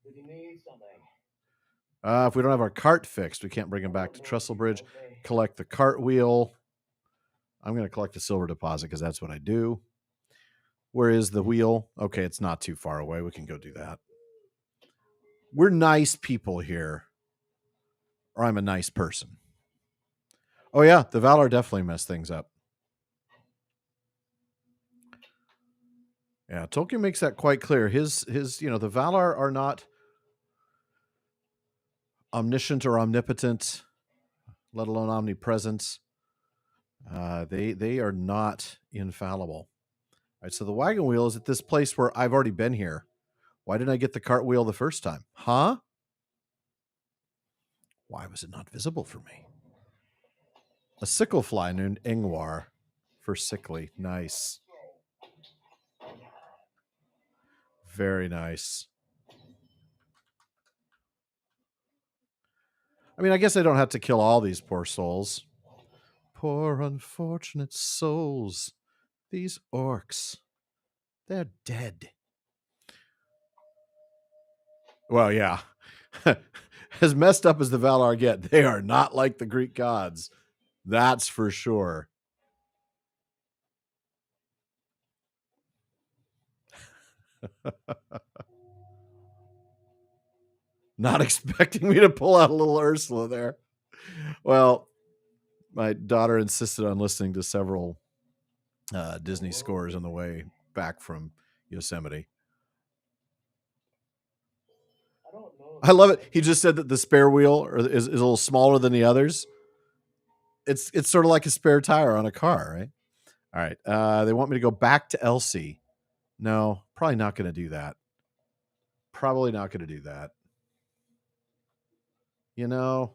Did you need something? If we don't have our cart fixed, we can't bring him back to Trestlebridge. Collect the cartwheel. I'm going to collect a silver deposit because that's what I do. Where is the wheel? Okay, it's not too far away. We can go do that. We're nice people here. Or I'm a nice person. Oh, yeah, the Valar definitely messed things up. Yeah, Tolkien makes that quite clear. His the Valar are not omniscient or omnipotent, let alone omnipresent. They are not infallible. All right, so the wagon wheel is at this place where I've already been here. Why didn't I get the cartwheel the first time? Huh? Why was it not visible for me? A sickle fly named Ingwar for sickly. Nice. Very nice. I mean, I guess I don't have to kill all these poor souls. Poor unfortunate souls. These orcs. They're dead. Well, yeah. As messed up as the Valar get, they are not like the Greek gods. That's for sure. Not expecting me to pull out a little Ursula there. Well, my daughter insisted on listening to several Disney scores on the way back from Yosemite. I love it. He just said that the spare wheel is a little smaller than the others. It's sort of like a spare tire on a car, right? All right. They want me to go back to Elsie. No, probably not going to do that. Probably not going to do that. You know.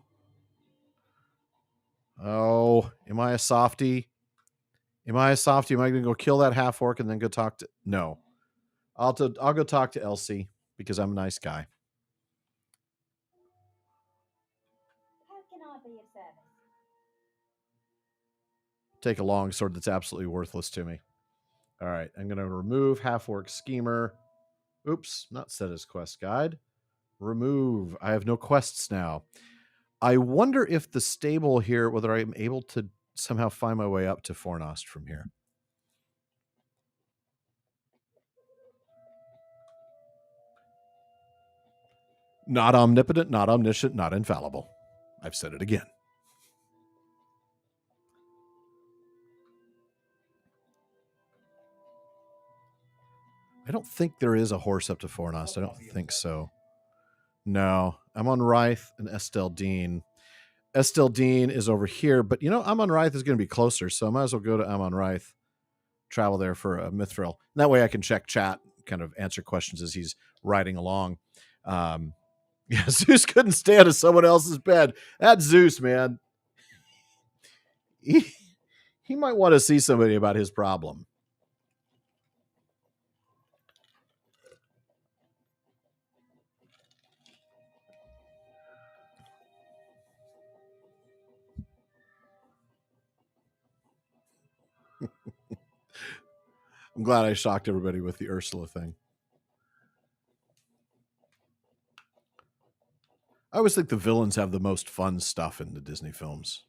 Oh, am I a softie? Am I a softie? Am I going to go kill that half orc and then go talk to? No, I'll go talk to Elsie because I'm a nice guy. How can I be of service? Take a long sword that's absolutely worthless to me. All right, I'm going to remove half orc schemer. Oops, not set as quest guide. Remove. I have no quests now. I wonder if the stable here, whether I'm able to somehow find my way up to Fornost from here. Not omnipotent, not omniscient, not infallible. I've said it again. I don't think there is a horse up to Fornost. I don't think so. No, I'm on Rythe and Estelle Dean. Estelle Dean is over here, but Amon Rythe is going to be closer, so I might as well go to Amon Rythe, travel there for a Mithril. And that way I can check chat, kind of answer questions as he's riding along. Yeah, Zeus couldn't stay out of someone else's bed. That's Zeus, man. He might want to see somebody about his problem. I'm glad I shocked everybody with the Ursula thing. I always think the villains have the most fun stuff in the Disney films.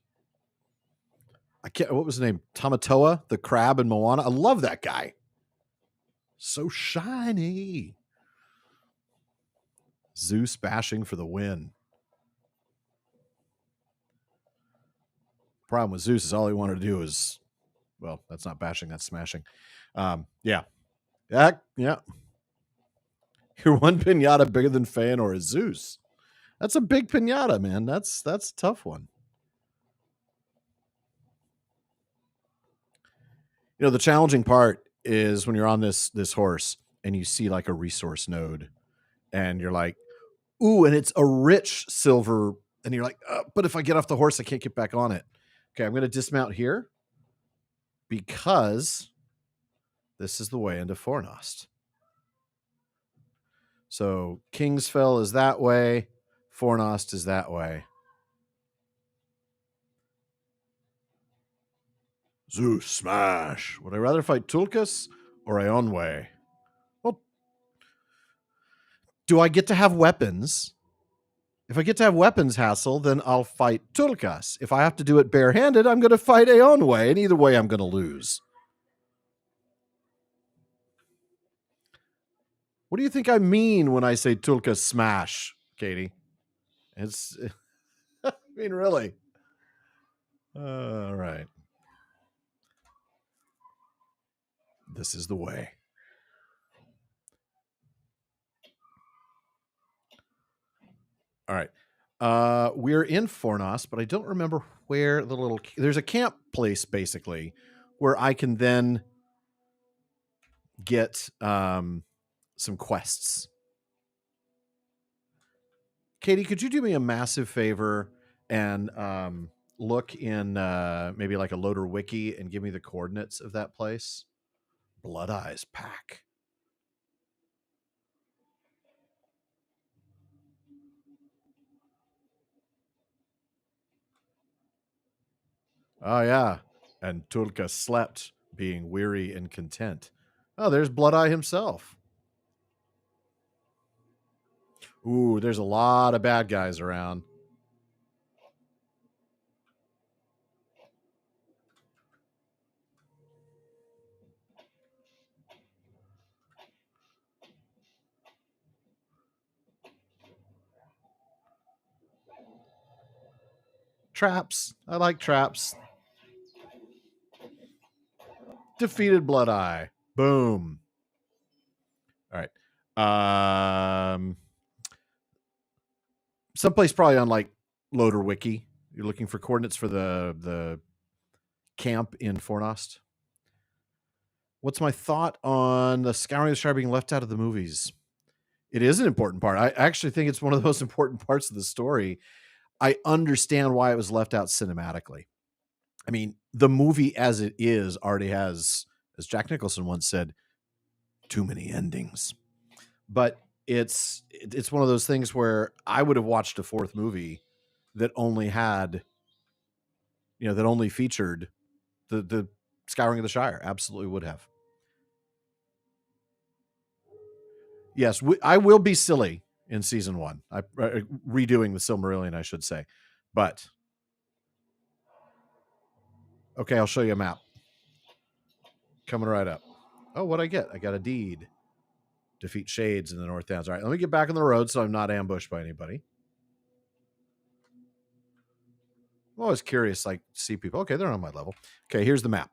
What was his name? Tamatoa, the crab in Moana. I love that guy. So shiny. Zeus bashing for the win. Problem with Zeus is all he wanted to do is, well, that's not bashing, that's smashing. Yeah. You're one pinata bigger than Feanor is Zeus. That's a big pinata, man. That's a tough one. The challenging part is when you're on this horse and you see like a resource node and you're like, ooh, and it's a rich silver. And you're like, but if I get off the horse, I can't get back on it. Okay, I'm going to dismount here because this is the way into Fornost. So Kingsfell is that way. Fornost is that way. Zeus, smash. Would I rather fight Tulkas or Eonwe? Well, do I get to have weapons? If I get to have weapons, Hassel, then I'll fight Tulkas. If I have to do it barehanded, I'm going to fight Eonwe, and either way, I'm going to lose. What do you think I mean when I say Tulkas smash, Katie? It's, I mean, really. All right. This is the way. All right. We're in Fornost, but I don't remember where there's a camp place basically where I can then get some quests. Katie, could you do me a massive favor and look in maybe like a Loader wiki and give me the coordinates of that place? Blood Eyes Pack. Oh, yeah. And Tulka slept, being weary and content. Oh, there's Blood Eye himself. Ooh, there's a lot of bad guys around. Traps. I like traps. Defeated Blood Eye. Boom. All right. Someplace probably on like Loader Wiki. You're looking for coordinates for the camp in Fornost. What's my thought on the Scouring of the Shire being left out of the movies? It is an important part. I actually think it's one of the most important parts of the story. I understand why it was left out cinematically. I mean, the movie as it is already has, as Jack Nicholson once said, too many endings. But it's one of those things where I would have watched a fourth movie that only had, that only featured the Scouring of the Shire. Absolutely would have. Yes, I will be silly in season 1. Redoing the Silmarillion, I should say. But okay, I'll show you a map. Coming right up. Oh, what'd I get? I got a deed. Defeat Shades in the North Downs. All right, let me get back on the road so I'm not ambushed by anybody. I'm always curious, like, to see people. Okay, they're on my level. Okay, here's the map.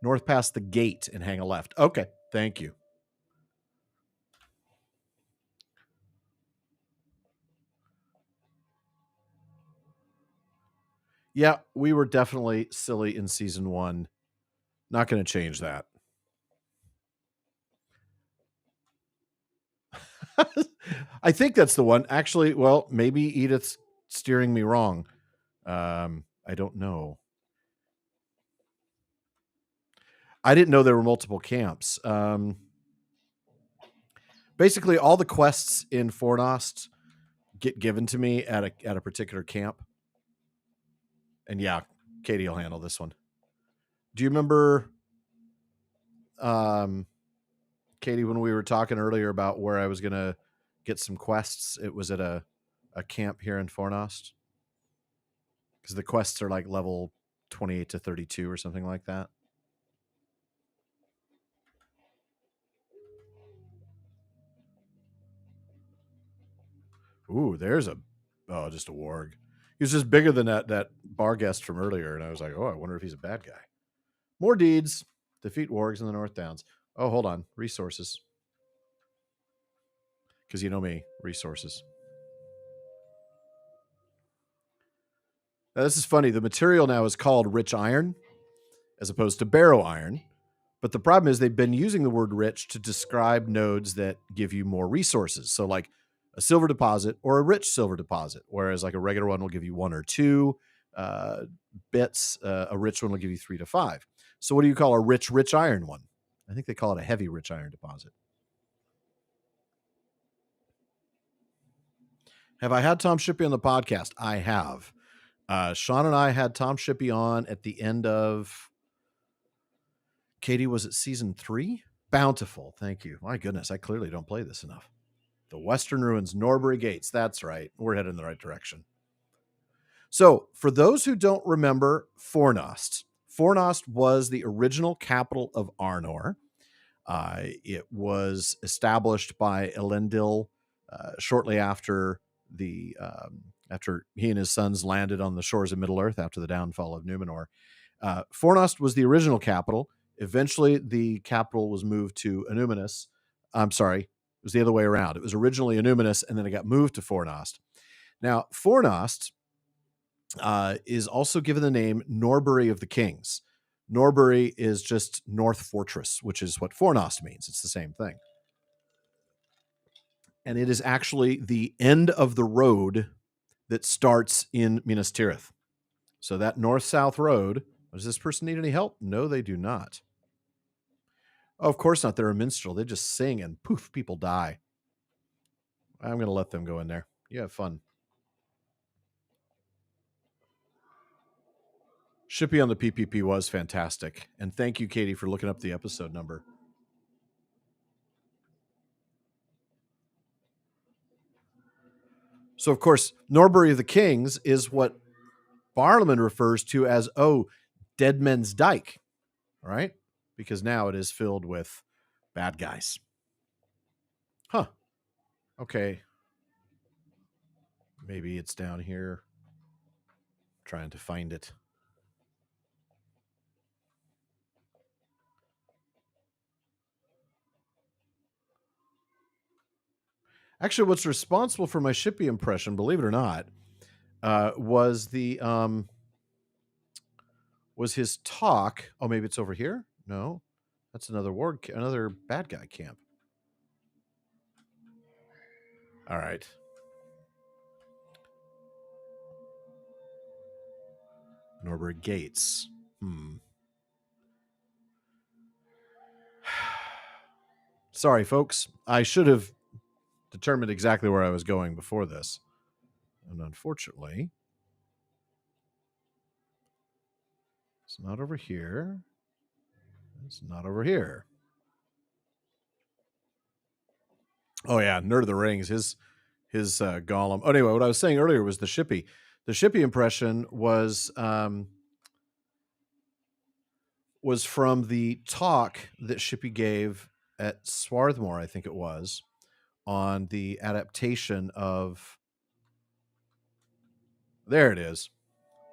North past the gate and hang a left. Okay, thank you. Yeah, we were definitely silly in season 1. Not going to change that. I think that's the one. Actually, well, maybe Edith's steering me wrong. I don't know. I didn't know there were multiple camps. Basically, all the quests in Fornost get given to me at a particular camp. And yeah, Katie will handle this one. Do you remember, Katie, when we were talking earlier about where I was going to get some quests? It was at a camp here in Fornost. Because the quests are like level 28 to 32 or something like that. Ooh, there's just a warg. He was just bigger than that bar guest from earlier, and I was like, oh, I wonder if he's a bad guy. More deeds. Defeat wargs in the North Downs. Oh, hold on. Resources. Because you know me, resources. Now, this is funny. The material now is called rich iron as opposed to barrow iron. But the problem is they've been using the word rich to describe nodes that give you more resources. So like a silver deposit or a rich silver deposit, whereas like a regular one will give you 1 or 2 bits. A rich one will give you 3 to 5. So what do you call a rich iron one? I think they call it a heavy rich iron deposit. Have I had Tom Shippey on the podcast? I have. Sean and I had Tom Shippey on at the end of, Katie, was it season 3? Bountiful. Thank you. My goodness, I clearly don't play this enough. The Western Ruins, Norbury Gates. That's right. We're headed in the right direction. So, for those who don't remember Fornost was the original capital of Arnor. It was established by Elendil shortly after after he and his sons landed on the shores of Middle-earth after the downfall of Numenor. Fornost was the original capital. Eventually, the capital was moved to Enuminus. I'm sorry, it was the other way around. It was originally Enuminus, and then it got moved to Fornost. Now, Fornost is also given the name Norbury of the Kings. Norbury is just North Fortress, which is what Fornost means. It's the same thing. And it is actually the end of the road that starts in Minas Tirith. So that north-south road, does this person need any help? No, they do not. Oh, of course not. They're a minstrel. They just sing and poof, people die. I'm going to let them go in there. You have fun. Shippy on the PPP was fantastic. And thank you, Katie, for looking up the episode number. So, of course, Norbury of the Kings is what Barliman refers to as, Dead Men's Dyke, right? Because now it is filled with bad guys. Huh. Okay. Maybe it's down here. Trying to find it. Actually, what's responsible for my Shippy impression, believe it or not, was his talk. Oh, maybe it's over here? No. That's another bad guy camp. All right. Norbert Gates. Sorry, folks. I should have determined exactly where I was going before this. And unfortunately, it's not over here. It's not over here. Oh, yeah. Nerd of the Rings. His Gollum. Oh, anyway, what I was saying earlier was the Shippy. The Shippy impression was from the talk that Shippy gave at Swarthmore, I think it was, on the adaptation of, there it is,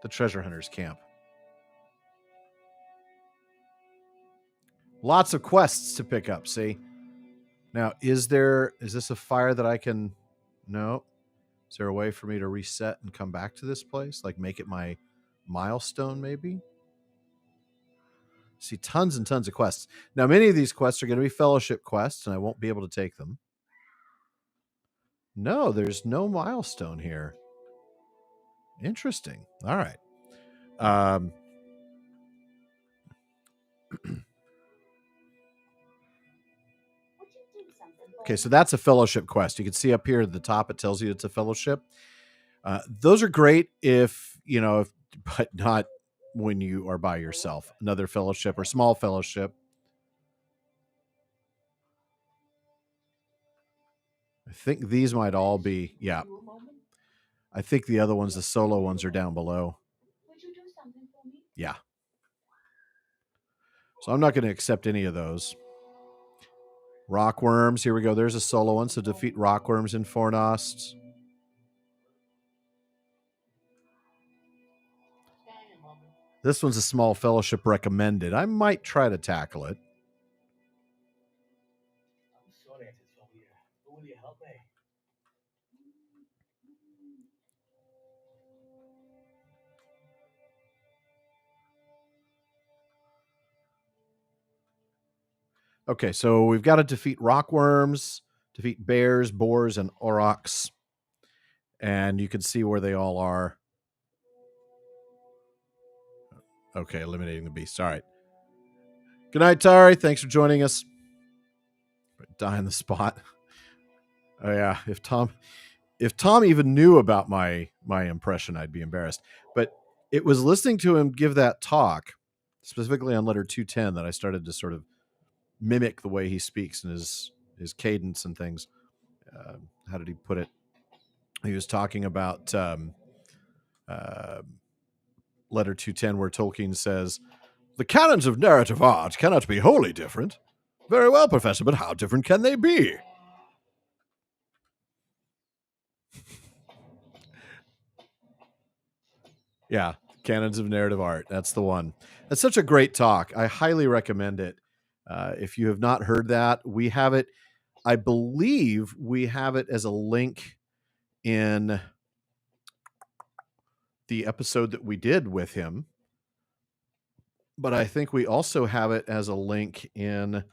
the Treasure Hunters Camp. Lots of quests to pick up, see? Now, is this a fire that I can, no? Is there a way for me to reset and come back to this place? Like make it my milestone, maybe? See, tons and tons of quests. Now, many of these quests are going to be fellowship quests, and I won't be able to take them. No, there's no milestone here. Interesting. All right. Okay, so that's a fellowship quest. You can see up here at the top, it tells you it's a fellowship. Those are great but not when you are by yourself. Another fellowship or small fellowship. I think these might all be, yeah. I think the other ones, the solo ones, are down below. Would you do something for me? Yeah. So I'm not going to accept any of those. Rockworms, here we go. There's a solo one. So defeat rockworms in Fornost. This one's a small fellowship recommended. I might try to tackle it. I'm sorry I did so here. But will you help me? Okay, so we've got to defeat rockworms, defeat bears, boars, and aurochs. And you can see where they all are. Okay, eliminating the beasts. All right. Good night, Tari. Thanks for joining us. Die on the spot. Oh yeah, if Tom even knew about my impression, I'd be embarrassed. But it was listening to him give that talk, specifically on letter 210, that I started to sort of mimic the way he speaks and his cadence and things. How did he put it? He was talking about letter 210, where Tolkien says, "The canons of narrative art cannot be wholly different." Very well, Professor, but how different can they be? Yeah, canons of narrative art. That's the one. That's such a great talk. I highly recommend it. If you have not heard that, we have it. I believe we have it as a link in the episode that we did with him. But I think we also have it as a link in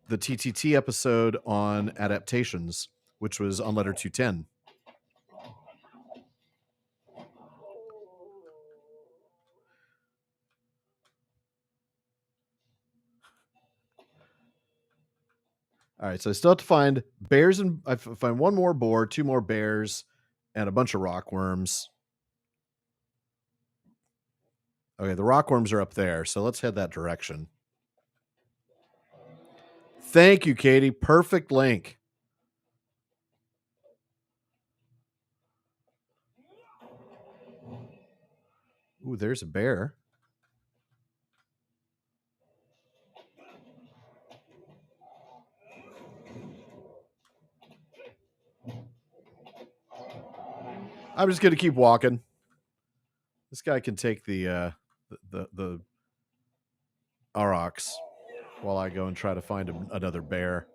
the TTT episode on adaptations which was on letter 210. All right, so I still have to find bears, and I find one more boar, 2 more bears, and a bunch of rockworms. Okay, the rockworms are up there, so let's head that direction. Thank you, Katie. Perfect link. Ooh, there's a bear. I'm just gonna keep walking. This guy can take the aurochs while I go and try to find another bear.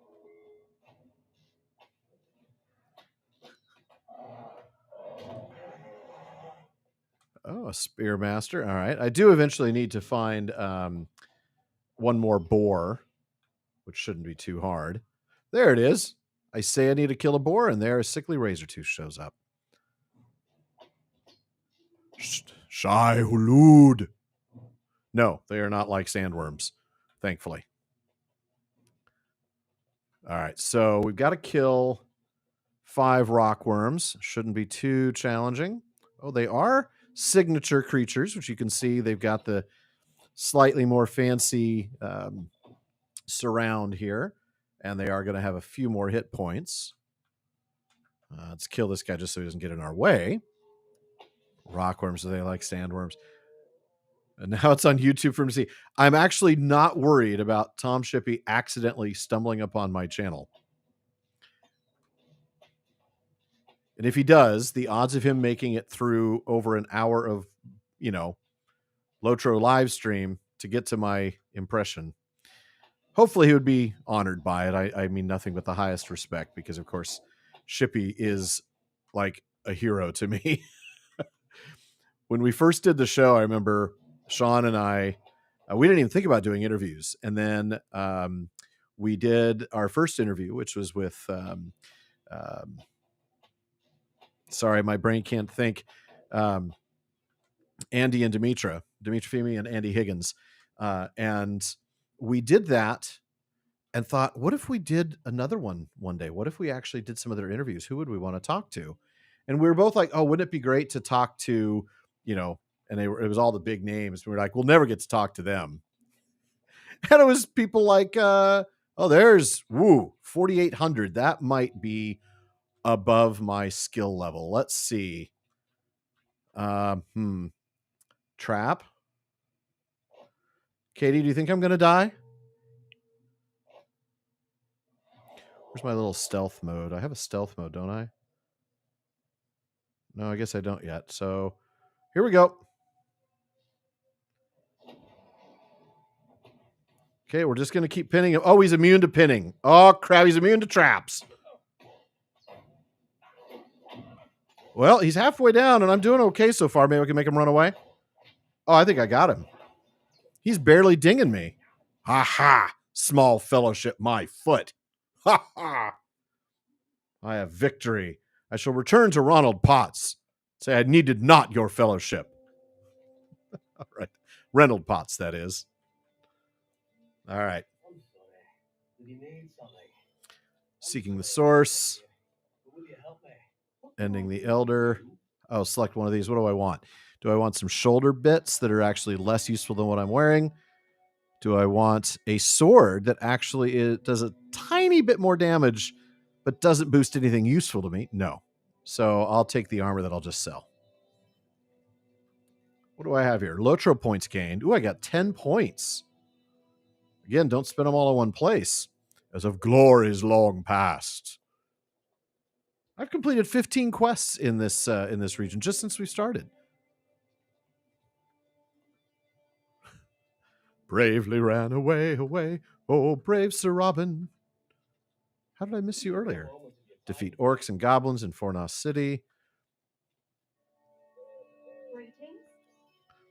Oh, a spearmaster. All right. I do eventually need to find one more boar, which shouldn't be too hard. There it is. I say I need to kill a boar, and there a sickly razortooth shows up. Shai Hulud. No, they are not like sandworms, thankfully. All right, so we've got to kill 5 rockworms. Shouldn't be too challenging. Oh, they are signature creatures, which you can see they've got the slightly more fancy surround here, and they are going to have a few more hit points. Let's kill this guy just so he doesn't get in our way. Rockworms, are they like sandworms? And now it's on YouTube for him to see. I'm actually not worried about Tom Shippey accidentally stumbling upon my channel. And if he does, the odds of him making it through over an hour of, LotRO live stream to get to my impression, hopefully he would be honored by it. I mean nothing but the highest respect, because of course Shippey is like a hero to me. When we first did the show, I remember Sean and I, we didn't even think about doing interviews. And then we did our first interview, which was with, sorry, my brain can't think, Andy and Demetra Femi and Andy Higgins. And we did that and thought, what if we did another one day? What if we actually did some other interviews? Who would we want to talk to? And we were both like, oh, wouldn't it be great to talk to, and it was all the big names. We were like, we'll never get to talk to them. And it was people like, there's 4,800. That might be above my skill level. Let's see. Trap. Katie, do you think I'm going to die? Where's my little stealth mode? I have a stealth mode, don't I? No, I guess I don't yet. So here we go. Okay, we're just going to keep pinning him. Oh, he's immune to pinning. Oh, crap, he's immune to traps. Well, he's halfway down, and I'm doing okay so far. Maybe I can make him run away. Oh, I think I got him. He's barely dinging me. Ha ha! Small fellowship, my foot. Ha ha! I have victory. I shall return to Ronald Potts. Say I needed not your fellowship. All right. Reynold Potts, that is. All right. Seeking the source. Ending the elder. Oh, select one of these. What do I want? Do I want some shoulder bits that are actually less useful than what I'm wearing? Do I want a sword that actually does a tiny bit more damage, but doesn't boost anything useful to me? No. So I'll take the armor that I'll just sell. What do I have here? LotRO points gained. Ooh, I got 10 points. Again, don't spend them all in one place. As of glories long past. I've completed 15 quests in this region just since we started. Bravely ran away, oh brave Sir Robin. How did I miss you earlier? Defeat orcs and goblins in Fornos City.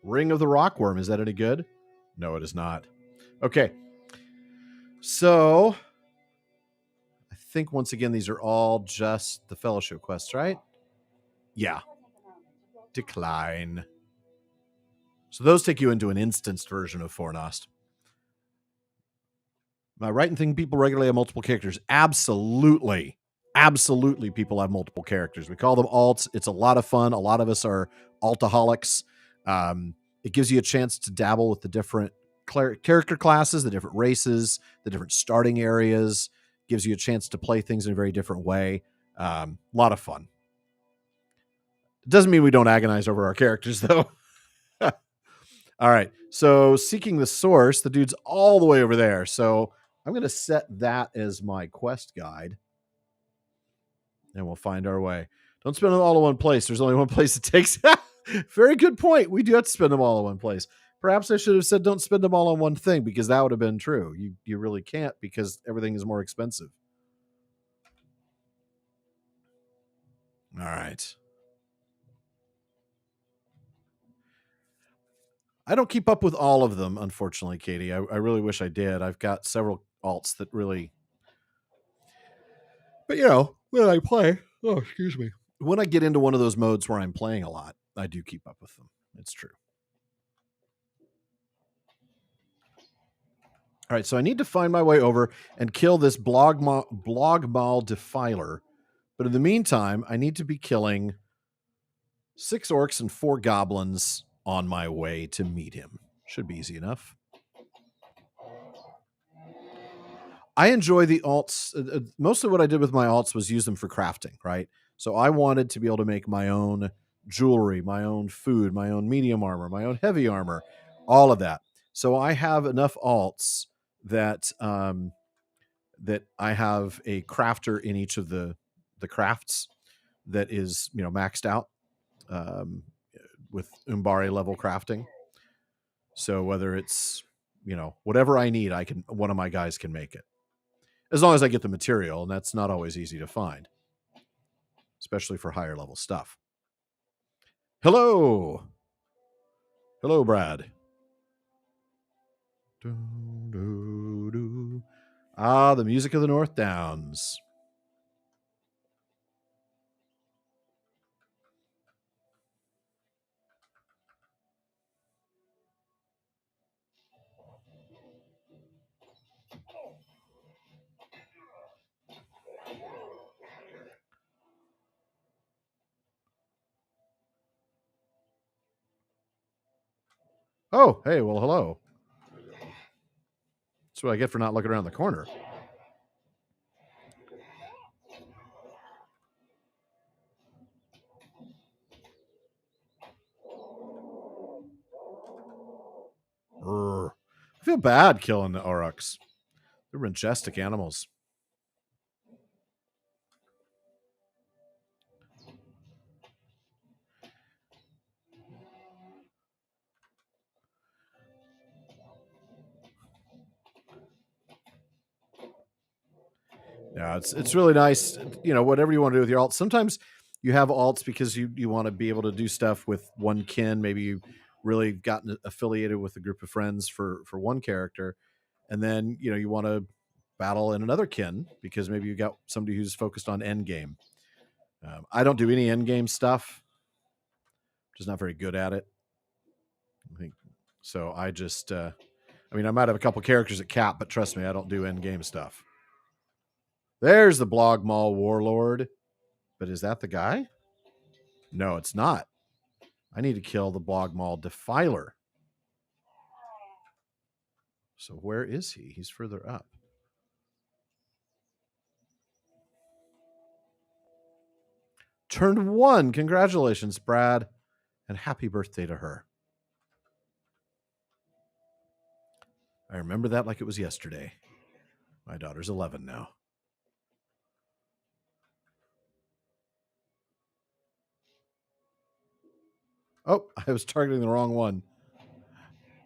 Ring of the Rockworm. Is that any good? No, it is not. Okay. So, I think once again these are all just the fellowship quests, right? Yeah. Decline. So those take you into an instanced version of Fornost. Am I right in thinking people regularly have multiple characters? Absolutely. Absolutely, people have multiple characters. We call them alts. It's a lot of fun. A lot of us are altaholics. It gives you a chance to dabble with the different character classes, the different races, the different starting areas. Gives you a chance to play things in a very different way. A lot of fun. It doesn't mean we don't agonize over our characters, though. All right. So seeking the source, the dude's all the way over there. So I'm going to set that as my quest guide. And we'll find our way. Don't spend them all in one place. There's only one place it takes. Very good point. We do have to spend them all in one place. Perhaps I should have said don't spend them all on one thing, because that would have been true. You really can't, because everything is more expensive. All right. I don't keep up with all of them, unfortunately, Katie. I really wish I did. I've got several alts that really... But, when I play... Oh, excuse me. When I get into one of those modes where I'm playing a lot, I do keep up with them. It's true. All right, so I need to find my way over and kill this Blogmaw Defiler. But in the meantime, I need to be killing 6 orcs and 4 goblins on my way to meet him. Should be easy enough. I enjoy the alts. Mostly what I did with my alts was use them for crafting, right? So I wanted to be able to make my own jewelry, my own food, my own medium armor, my own heavy armor, all of that. So I have enough alts that that I have a crafter in each of the crafts that is, maxed out with Umbari level crafting. So whether it's, whatever I need, one of my guys can make it. As long as I get the material, and that's not always easy to find, especially for higher level stuff. Hello, Brad. The music of the North Downs. Oh, hey, well, hello. That's what I get for not looking around the corner. I feel bad killing the aurochs. They're majestic animals. Yeah, it's really nice. Whatever you want to do with your alts. Sometimes you have alts because you want to be able to do stuff with one kin. Maybe you really gotten affiliated with a group of friends for one character, and then you want to battle in another kin because maybe you got somebody who's focused on end game. I don't do any end game stuff. Just not very good at it. I think so. I just, I might have a couple characters at cap, but trust me, I don't do end game stuff. There's the Blog Mall Warlord. But is that the guy? No, it's not. I need to kill the Blog Mall Defiler. So where is he? He's further up. Turned 1. Congratulations, Brad. And happy birthday to her. I remember that like it was yesterday. My daughter's 11 now. Oh, I was targeting the wrong one.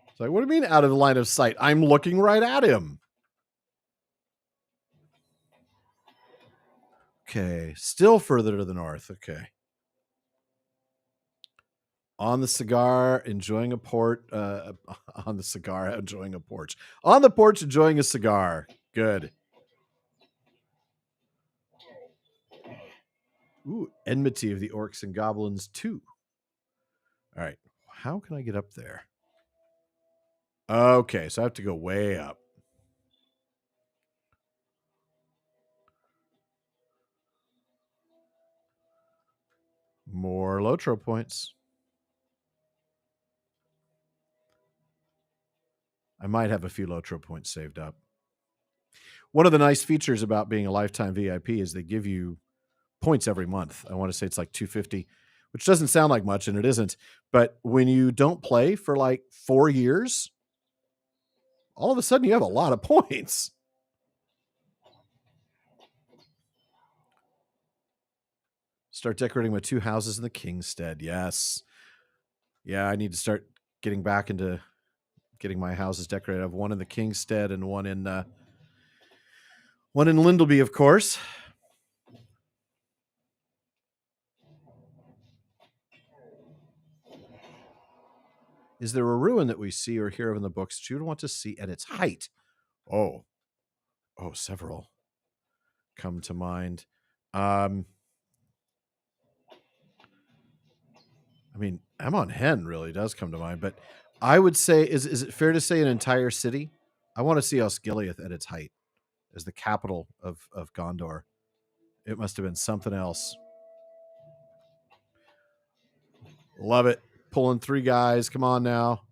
It's like, what do you mean out of the line of sight? I'm looking right at him. Okay, still further to the north. Okay. On the cigar, enjoying a port. On the cigar, enjoying a porch. On the porch, enjoying a cigar. Good. Ooh, Enmity of the Orcs and Goblins 2. All right. How can I get up there? Okay, so I have to go way up. More LotRO points. I might have a few LotRO points saved up. One of the nice features about being a lifetime VIP is they give you points every month. I want to say it's like 250, which doesn't sound like much, and it isn't. But when you don't play for like 4 years, all of a sudden you have a lot of points. Start decorating my 2 houses in the Kingstead. Yes. Yeah, I need to start getting back into getting my houses decorated. I have one in the Kingstead and one in Lindleby, of course. Is there a ruin that we see or hear of in the books that you would want to see at its height? Oh, several come to mind. I mean, Amon Hen really does come to mind, but I would say, is it fair to say an entire city? I want to see Osgiliath at its height as the capital of Gondor. It must have been something else. Love it. Pulling 3 guys. Come on now.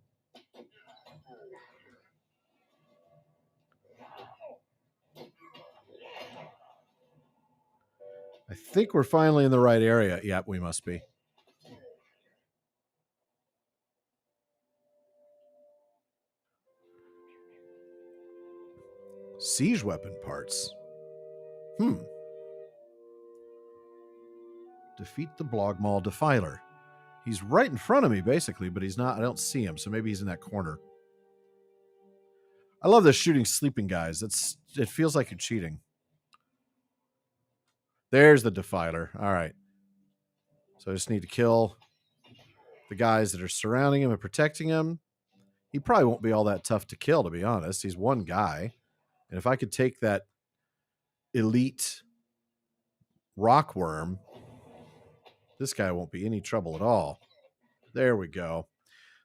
I think we're finally in the right area. Yep, we must be. Siege weapon parts. Defeat the Blogmaw Defiler. He's right in front of me, basically, but he's not. I don't see him, so maybe he's in that corner. I love this shooting sleeping guys. It feels like you're cheating. There's the Defiler. All right. So I just need to kill the guys that are surrounding him and protecting him. He probably won't be all that tough to kill, to be honest. He's one guy. And if I could take that elite rockworm, this guy won't be any trouble at all. There we go.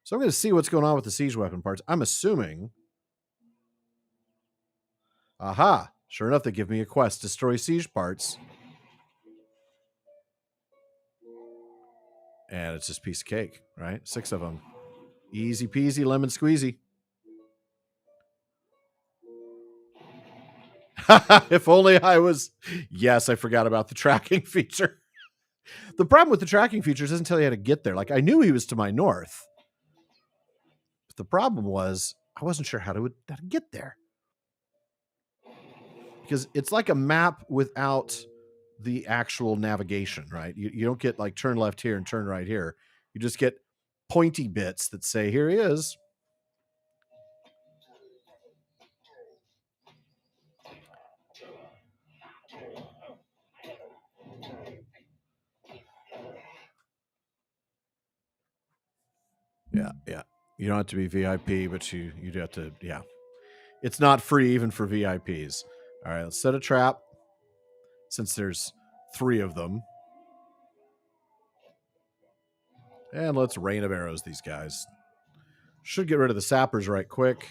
So I'm going to see what's going on with the siege weapon parts. I'm assuming... Aha! Sure enough, they give me a quest. Destroy siege parts. And it's just a piece of cake, right? 6 of them. Easy peasy, lemon squeezy. If only I was... Yes, I forgot about the tracking feature. The problem with the tracking feature is it doesn't tell you how to get there. Like, I knew he was to my north. But the problem was I wasn't sure how to get there. Because it's like a map without the actual navigation, right? You don't get like turn left here and turn right here. You just get pointy bits that say, here he is. Yeah. You don't have to be VIP, but you do have to, yeah. It's not free even for VIPs. All right, let's set a trap since there's 3 of them. And let's rain of arrows these guys. Should get rid of the sappers right quick.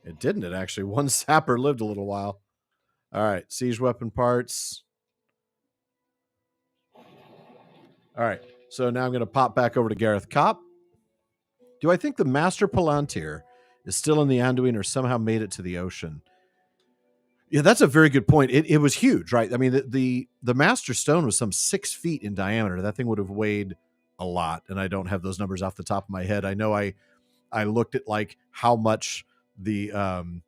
It didn't. It actually. One sapper lived a little while. All right, siege weapon parts. All right, so now I'm going to pop back over to Gareth Kopp. Do I think the Master Palantir is still in the Anduin or somehow made it to the ocean? Yeah, that's a very good point. It was huge, right? I mean, the Master Stone was some 6 feet in diameter. That thing would have weighed a lot, and I don't have those numbers off the top of my head. I know I looked at like how much the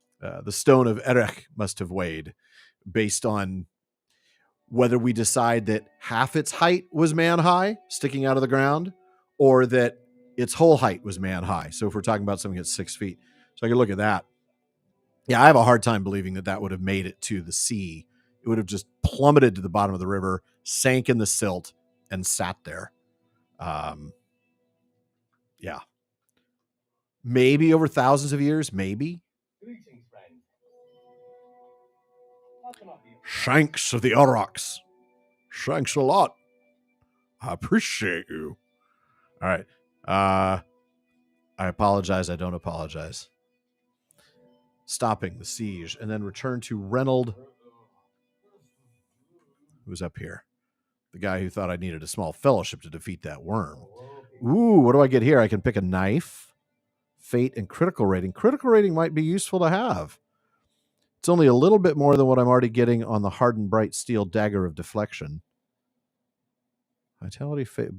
Stone of Erech must have weighed based on whether we decide that half its height was man high sticking out of the ground or that its whole height was man high. So if we're talking about something that's 6 feet, so I can look at that. Yeah, I have a hard time believing that would have made it to the sea. It would have just plummeted to the bottom of the river, sank in the silt, and sat there. Yeah. Maybe over thousands of years, maybe. Greetings, friend. How can I be? Shanks of the Aurochs. Thanks a lot. I appreciate you. All right. I apologize. I don't apologize. Stopping the siege and then return to Reynold, who's up here. The guy who thought I needed a small fellowship to defeat that worm. Ooh, what do I get here? I can pick a knife, fate, and critical rating. Critical rating might be useful to have. It's only a little bit more than what I'm already getting on the hardened bright steel dagger of deflection. Vitality, fate.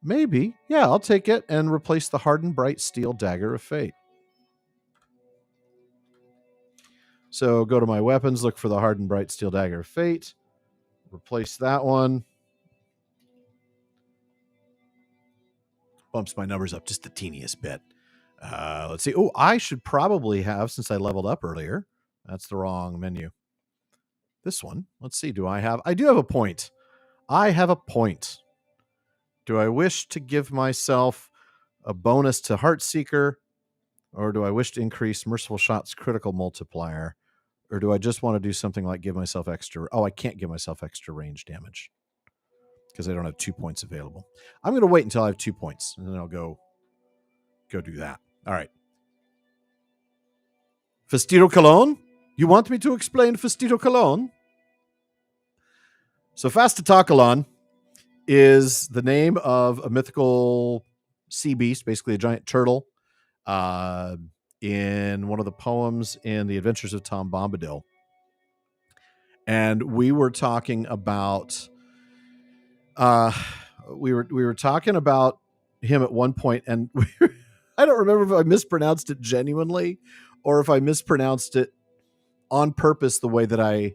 Maybe. Yeah, I'll take it and replace the hardened bright steel dagger of fate. So go to my weapons, look for the hardened bright steel dagger of fate. Replace that one. Bumps my numbers up just the teeniest bit. Let's see. Oh, I should probably have, since I leveled up earlier. That's the wrong menu. This one. Let's see. I do have a point. I have a point. Do I wish to give myself a bonus to Heartseeker, or do I wish to increase Merciful Shot's critical multiplier? Or do I just want to do something like give myself extra? Oh, I can't give myself extra range damage because I don't have 2 points available. I'm going to wait until I have 2 points, and then I'll go do that. All right. Festito Cologne? You want me to explain Festito Cologne? So Fastatokalon is the name of a mythical sea beast, basically a giant turtle, in one of the poems in The Adventures of Tom Bombadil. And we were talking about we were talking about him at one point, and I don't remember if I mispronounced it genuinely or if I mispronounced it on purpose, the way that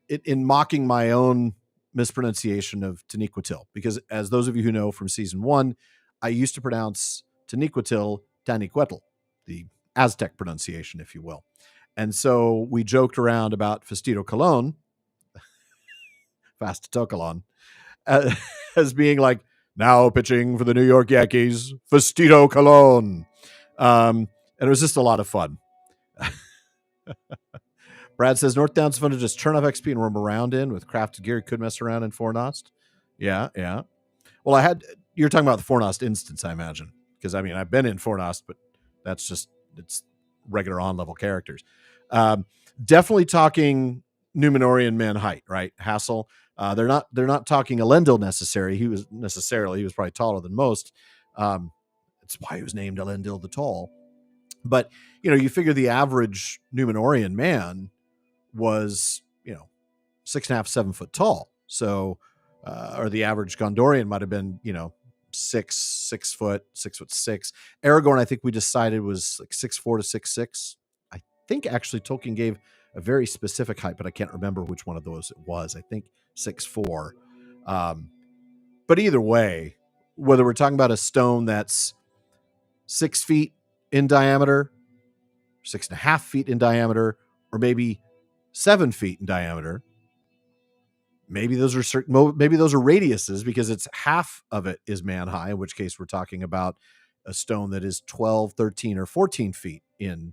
in mocking my own mispronunciation of Taniquetil. Because as those of you who know from season 1, I used to pronounce Taniquetil Taniquetil, the Aztec pronunciation, if you will. And so we joked around about Festito Cologne, Fastatokalon, as being like, now pitching for the New York Yankees, Festito Cologne. And it was just a lot of fun. Brad says, North Down's fun to just turn off XP and roam around in with crafted gear. Could mess around in Fornost. Yeah. Well, you're talking about the Fornost instance, I imagine. Because, I mean, I've been in Fornost, but it's regular on-level characters. Definitely talking Numenorian man height, right? Hassel. They're not talking Elendil necessarily. He was probably taller than most. It's why he was named Elendil the Tall. But, you figure the average Numenorian man was, 6.5, 7 foot tall. So, or the average Gondorian might have been, 6 foot, 6'6". Aragorn, I think we decided was like 6'4" to 6'6". I think actually Tolkien gave a very specific height, but I can't remember which one of those it was. I think 6'4". But either way, whether we're talking about a stone that's 6 feet in diameter, 6.5 feet in diameter, or maybe 7 feet in diameter, maybe those are radiuses, because it's half of it is man high, in which case we're talking about a stone that is 12, 13, or 14 feet in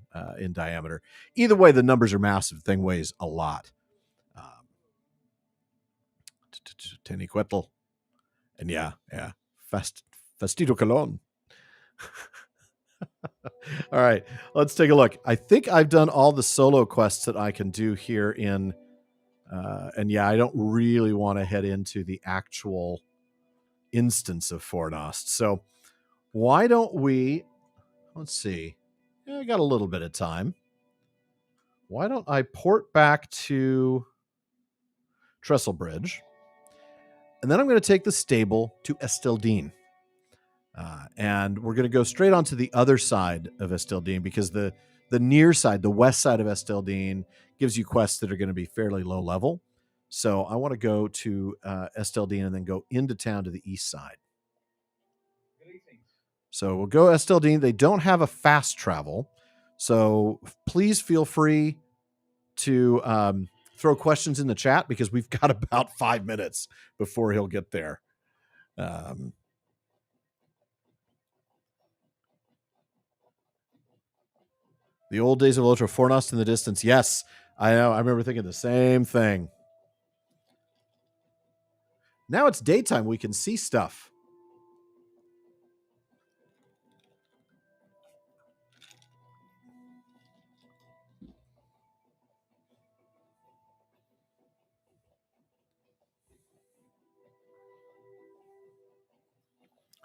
diameter. Either way, the numbers are massive. The thing weighs a lot. Taniquetil. And yeah. Festito Cologne. All right, let's take a look. I think I've done all the solo quests that I can do here in... and yeah, I don't really want to head into the actual instance of Fornost. So why don't we... Let's see. Yeah, I got a little bit of time. Why don't I port back to Trestlebridge? And then I'm going to take the stable to Esteldine. And we're going to go straight onto the other side of Esteldine, because the near side, the west side of Esteldine, gives you quests that are going to be fairly low level. So I want to go to Esteldine and then go into town to the east side. So we'll go Esteldine. They don't have a fast travel, so please feel free to throw questions in the chat, because we've got about 5 minutes before he'll get there. The old days of LotRO, Fornost in the distance. Yes, I know. I remember thinking the same thing. Now it's daytime. We can see stuff.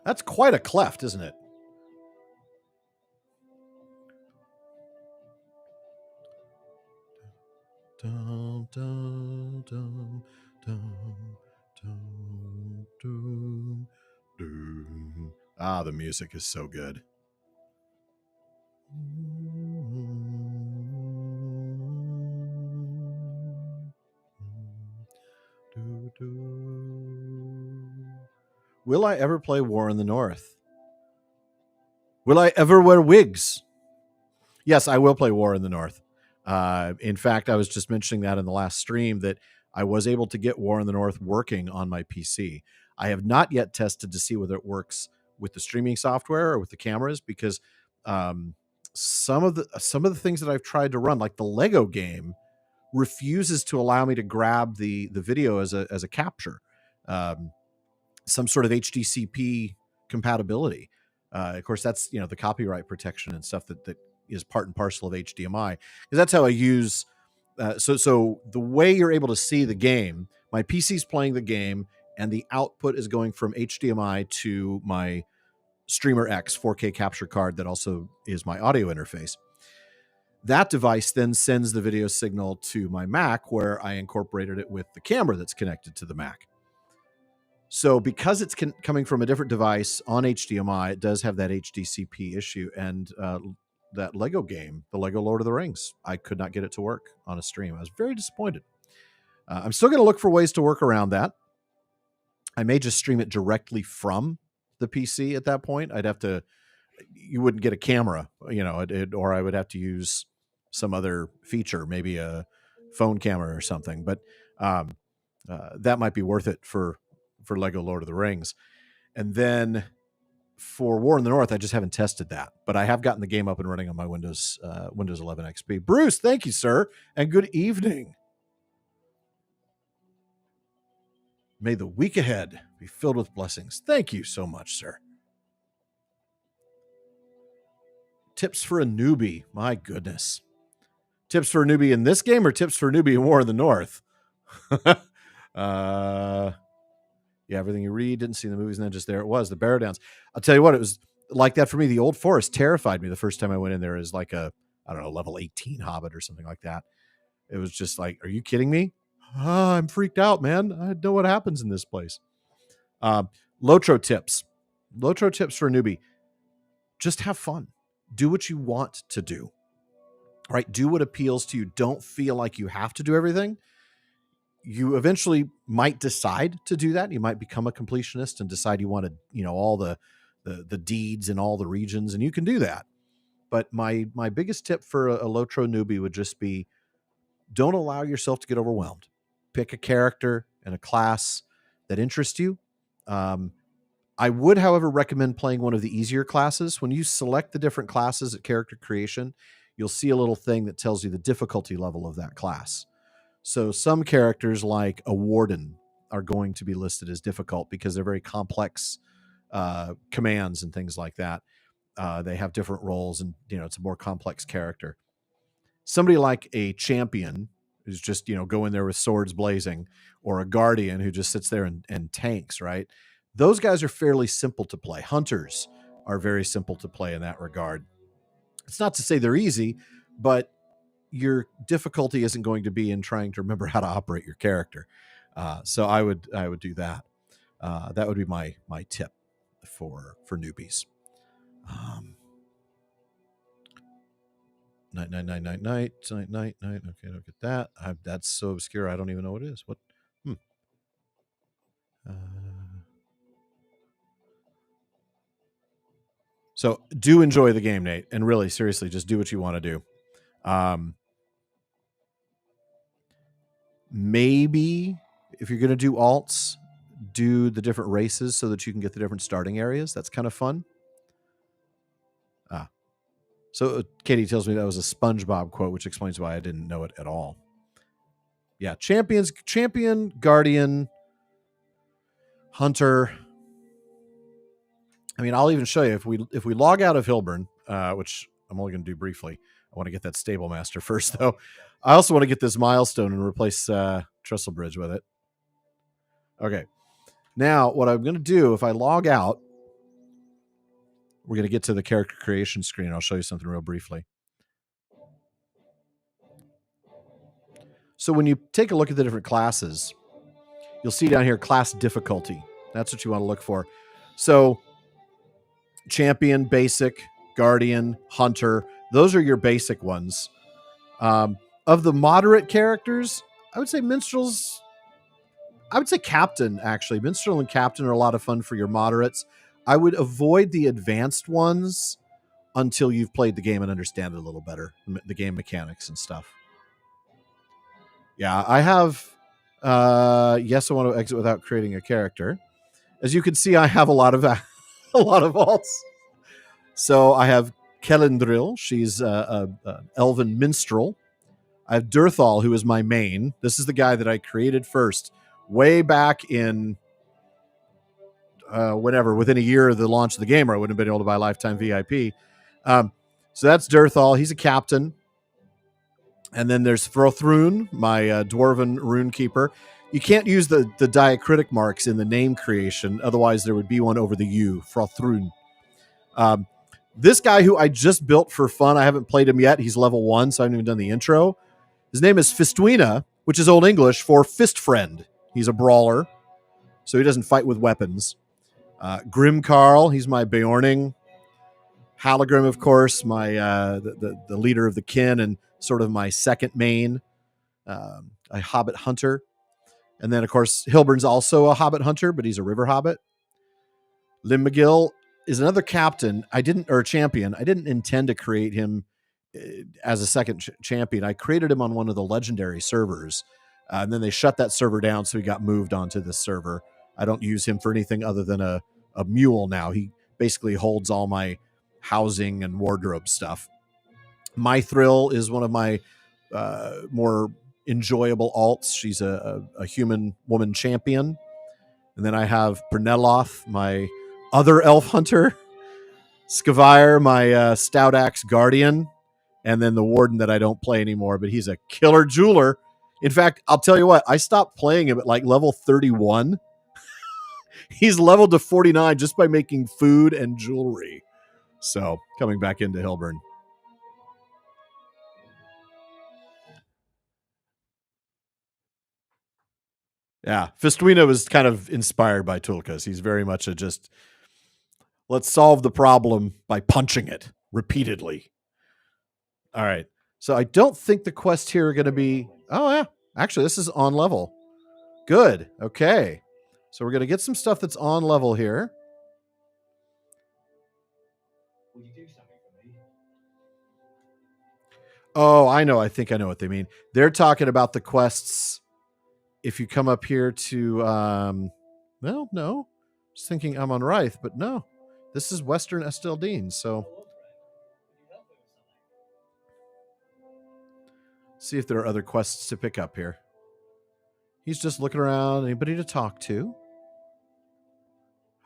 That's quite a cleft, isn't it? Dum, dum, dum, dum, dum, dum, dum. Ah, the music is so good. Will I ever play War in the North? Will I ever wear wigs? Yes, I will play War in the North. In fact, I was just mentioning that in the last stream that I was able to get War in the North working on my PC. I have not yet tested to see whether it works with the streaming software or with the cameras because some of the things that I've tried to run, like the Lego game, refuses to allow me to grab the video as a capture. Some sort of HDCP compatibility. Of course, that's the copyright protection and stuff that is part and parcel of HDMI, because that's how I use. So the way you're able to see the game, my PC's playing the game, and the output is going from HDMI to my Streamer X 4K capture card that also is my audio interface. That device then sends the video signal to my Mac, where I incorporated it with the camera that's connected to the Mac. So because it's coming from a different device on HDMI, it does have that HDCP issue. And that Lego game, the Lego Lord of the Rings, I could not get it to work on a stream. I was very disappointed. I'm still going to look for ways to work around that. I may just stream it directly from the PC at that point. You wouldn't get a camera, or I would have to use some other feature, maybe a phone camera or something. But that might be worth it for Lego Lord of the Rings. And then for War in the North, I just haven't tested that, but I have gotten the game up and running on my Windows 11 XP. Bruce, thank you, sir, and good evening. May the week ahead be filled with blessings. Thank you so much, sir. Tips for a newbie. My goodness. Tips for a newbie in this game or tips for a newbie in War in the North? Yeah, everything you read, didn't see the movies, and then just there it was, the Bear Downs. I'll tell you what, it was like that for me. The Old Forest terrified me the first time I went in there as like a, I don't know, level 18 Hobbit or something like that. It was just like, are you kidding me? I'm freaked out, man. I know what happens in this place. LotRO tips. LotRO tips for a newbie. Just have fun. Do what you want to do. Right? Do what appeals to you. Don't feel like you have to do everything. You eventually might decide to do that. You might become a completionist and decide you want to, all the deeds in all the regions, and you can do that. But my biggest tip for a LotRO newbie would just be, don't allow yourself to get overwhelmed. Pick a character and a class that interests you. I would, however, recommend playing one of the easier classes. When you select the different classes at character creation, you'll see a little thing that tells you the difficulty level of that class. So some characters like a warden are going to be listed as difficult because they're very complex commands and things like that. They have different roles, and it's a more complex character. Somebody like a champion who's just go in there with swords blazing, or a guardian who just sits there and tanks, right? Those guys are fairly simple to play. Hunters are very simple to play in that regard. It's not to say they're easy, but your difficulty isn't going to be in trying to remember how to operate your character. So I would do that. That would be my tip for newbies. Night. Okay, don't get that. That's so obscure. I don't even know what it is. What? So do enjoy the game, Nate, and really, seriously, just do what you want to do. Maybe if you're going to do alts, do the different races so that you can get the different starting areas. That's kind of fun. So Katie tells me that was a SpongeBob quote, which explains why I didn't know it at all. Yeah, champion, guardian, hunter. I mean, I'll even show you if we log out of Hilburn, which I'm only going to do briefly. I want to get that stable master first, though. I also want to get this milestone and replace Trestle Bridge with it. Okay. Now, what I'm going to do, if I log out, we're going to get to the character creation screen. I'll show you something real briefly. So when you take a look at the different classes, you'll see down here class difficulty. That's what you want to look for. So champion, basic, guardian, hunter, those are your basic ones. Of the moderate characters, I would say minstrels. I would say captain, actually. Minstrel and captain are a lot of fun for your moderates. I would avoid the advanced ones until you've played the game and understand it a little better, the game mechanics and stuff. Yeah, I have. Yes, I want to exit without creating a character. As you can see, I have a lot of alts. So I have Kelendril. She's an elven minstrel. I have Durthal, who is my main. This is the guy that I created first, way back in whenever, within a year of the launch of the game, or I wouldn't have been able to buy lifetime VIP. So that's Durthal. He's a captain. And then there's Frothrun, my dwarven rune keeper. You can't use the diacritic marks in the name creation, otherwise there would be one over the U, Frothrun. This guy who I just built for fun, I haven't played him yet. He's level 1, so I haven't even done the intro. His name is Fistuina, which is Old English for fist friend. He's a brawler, so he doesn't fight with weapons. Grim Carl, he's my Beorning. Halagrim, of course, my the leader of the kin and sort of my second main, a hobbit hunter. And then, of course, Hilburn's also a hobbit hunter, but he's a river hobbit. Lim McGill is another captain. Or champion. I didn't intend to create him as a second champion. I created him on one of the legendary servers. And then they shut that server down, so he got moved onto this server. I don't use him for anything other than a mule now. He basically holds all my housing and wardrobe stuff. My Thrill is one of my more enjoyable alts. She's a human woman champion. And then I have Perneloth, my other elf hunter. Skavire, my stout axe guardian. And then the warden that I don't play anymore, but he's a killer jeweler. In fact, I'll tell you what, I stopped playing him at like level 31. He's leveled to 49 just by making food and jewelry. So, coming back into Hilburn. Yeah, Fistuina was kind of inspired by Tulkas. He's very much a just, let's solve the problem by punching it repeatedly. All right. So I don't think the quests here are going to be... Oh, yeah. Actually, this is on level. Good. Okay. So we're going to get some stuff that's on level here. Would you do something for me? Oh, I know. I think I know what they mean. They're talking about the quests. If you come up here to... well, no. I was thinking I'm on Rythe, but no. This is Western Esteldine, so... See if there are other quests to pick up here. He's just looking around. Anybody to talk to?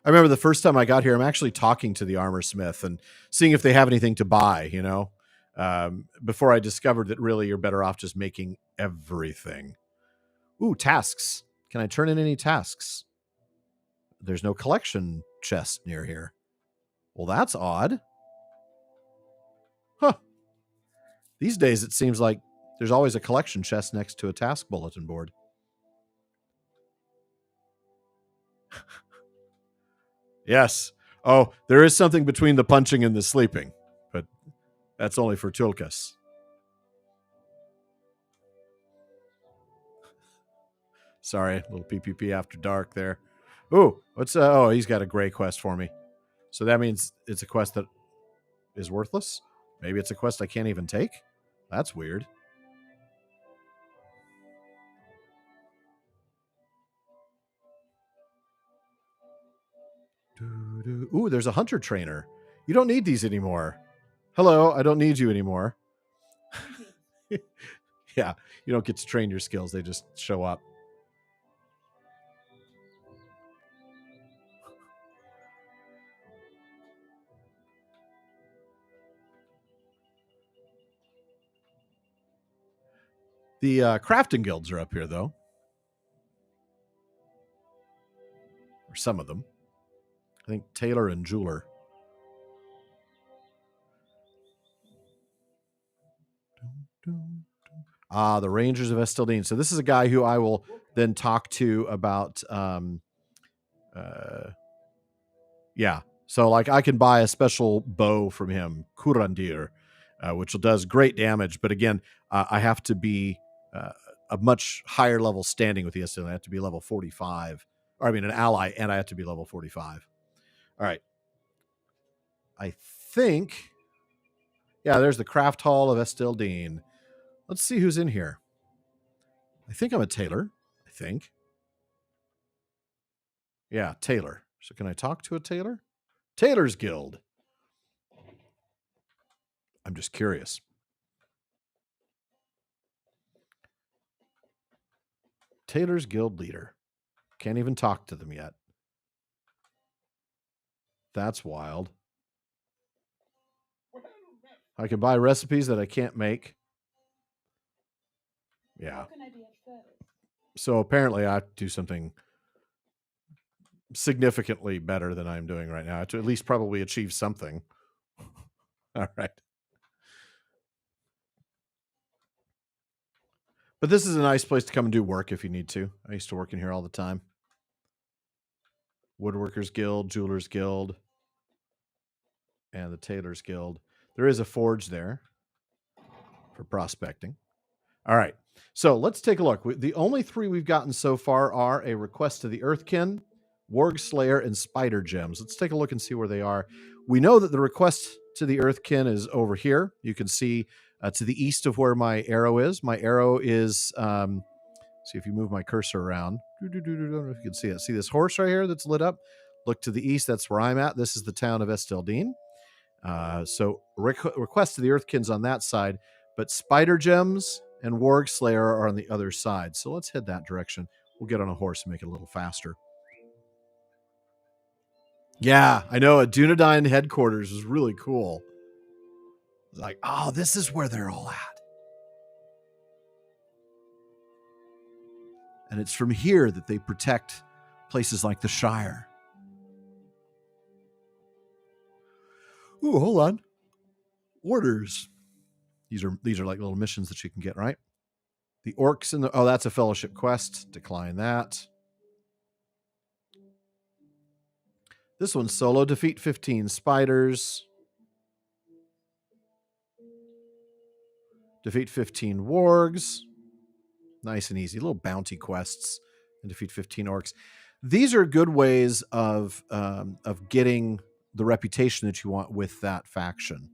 I remember the first time I got here, I'm actually talking to the armor smith and seeing if they have anything to buy, you know, before I discovered that really you're better off just making everything. Ooh, tasks. Can I turn in any tasks? There's no collection chest near here. Well, that's odd. Huh. These days, it seems like there's always a collection chest next to a task bulletin board. Yes. Oh, there is something between the punching and the sleeping, but that's only for Tulkas. Sorry, little PPP after dark there. Ooh, what's oh, he's got a gray quest for me. So that means it's a quest that is worthless? Maybe it's a quest I can't even take? That's weird. Ooh, there's a hunter trainer. You don't need these anymore. Hello, I don't need you anymore. Greetings. Yeah, you don't get to train your skills. They just show up. The crafting guilds are up here, though. Or some of them. I think tailor and jeweler. Ah, the Rangers of Esteldine. So this is a guy who I will then talk to about yeah. So like I can buy a special bow from him, Kurandir, which does great damage. But again, I have to be a much higher level standing with the Esteldine. I have to be level 45. Or I mean an ally, and I have to be level 45. All right. I think, yeah, there's the Craft Hall of Esteldine. Let's see who's in here. I think I'm a tailor. I think. Yeah, tailor. So can I talk to a tailor? Tailor's Guild. I'm just curious. Tailor's Guild leader. Can't even talk to them yet. That's wild. I can buy recipes that I can't make. Yeah. How can I be of service? So apparently I have to do something significantly better than I'm doing right now to at least probably achieve something. All right. But this is a nice place to come and do work if you need to. I used to work in here all the time. Woodworkers Guild, Jewelers Guild, and the Tailors Guild. There is a forge there for prospecting. All right. So let's take a look. The only three we've gotten so far are a request to the Earthkin, Warg Slayer, and Spider Gems. Let's take a look and see where they are. We know that the request to the Earthkin is over here. You can see to the east of where my arrow is. My arrow is, see if you move my cursor around. I don't know if you can see it. See this horse right here that's lit up? Look to the east. That's where I'm at. This is the town of Esteldine. So request to the Earthkin's on that side, but Spider Gems and Warg Slayer are on the other side. So let's head that direction. We'll get on a horse and make it a little faster. Yeah, I know. A Dunedain headquarters is really cool. It's like, oh, this is where they're all at. And it's from here that they protect places like the Shire. Ooh, hold on. Orders. These are like little missions that you can get, right? The orcs in the that's a fellowship quest. Decline that. This one's solo. Defeat 15 spiders. Defeat 15 wargs. Nice and easy. Little bounty quests. And defeat 15 orcs. These are good ways of getting the reputation that you want with that faction.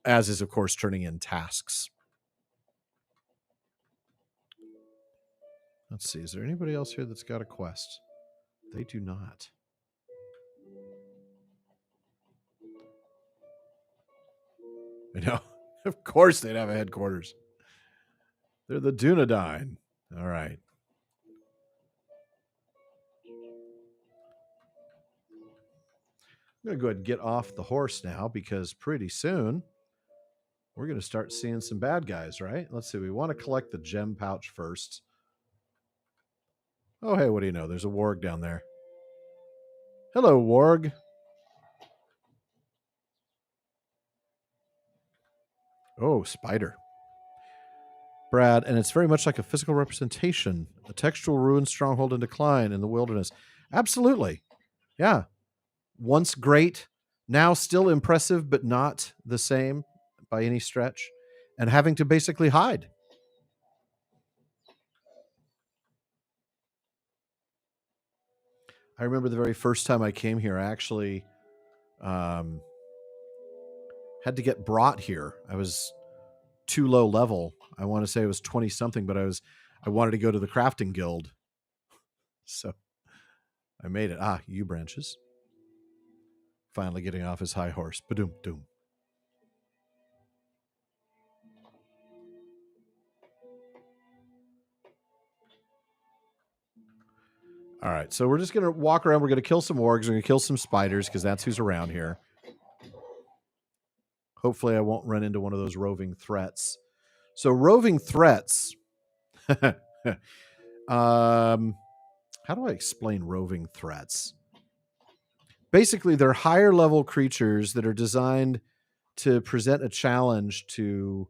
As is, of course, turning in tasks. Let's see. Is there anybody else here that's got a quest? They do not. I know. Of course they'd have a headquarters. They're the Dunedain. All right. I'm going to go ahead and get off the horse now because pretty soon we're going to start seeing some bad guys, right? Let's see. We want to collect the gem pouch first. Oh, hey, what do you know? There's a warg down there. Hello, warg. Oh, spider. Brad, and it's very much like a physical representation, a textual ruined stronghold in decline in the wilderness. Absolutely. Yeah. Once great, now still impressive, but not the same by any stretch, and having to basically hide. I remember the very first time I came here, I actually had to get brought here. I was too low level. I want to say it was 20 something, but I wanted to go to the crafting guild. So I made it. U branches. Finally getting off his high horse. Ba-doom, doom. All right, so we're just going to walk around. We're going to kill some wargs. We're going to kill some spiders because that's who's around here. Hopefully I won't run into one of those roving threats. So roving threats... how do I explain roving threats? Basically, they're higher level creatures that are designed to present a challenge to,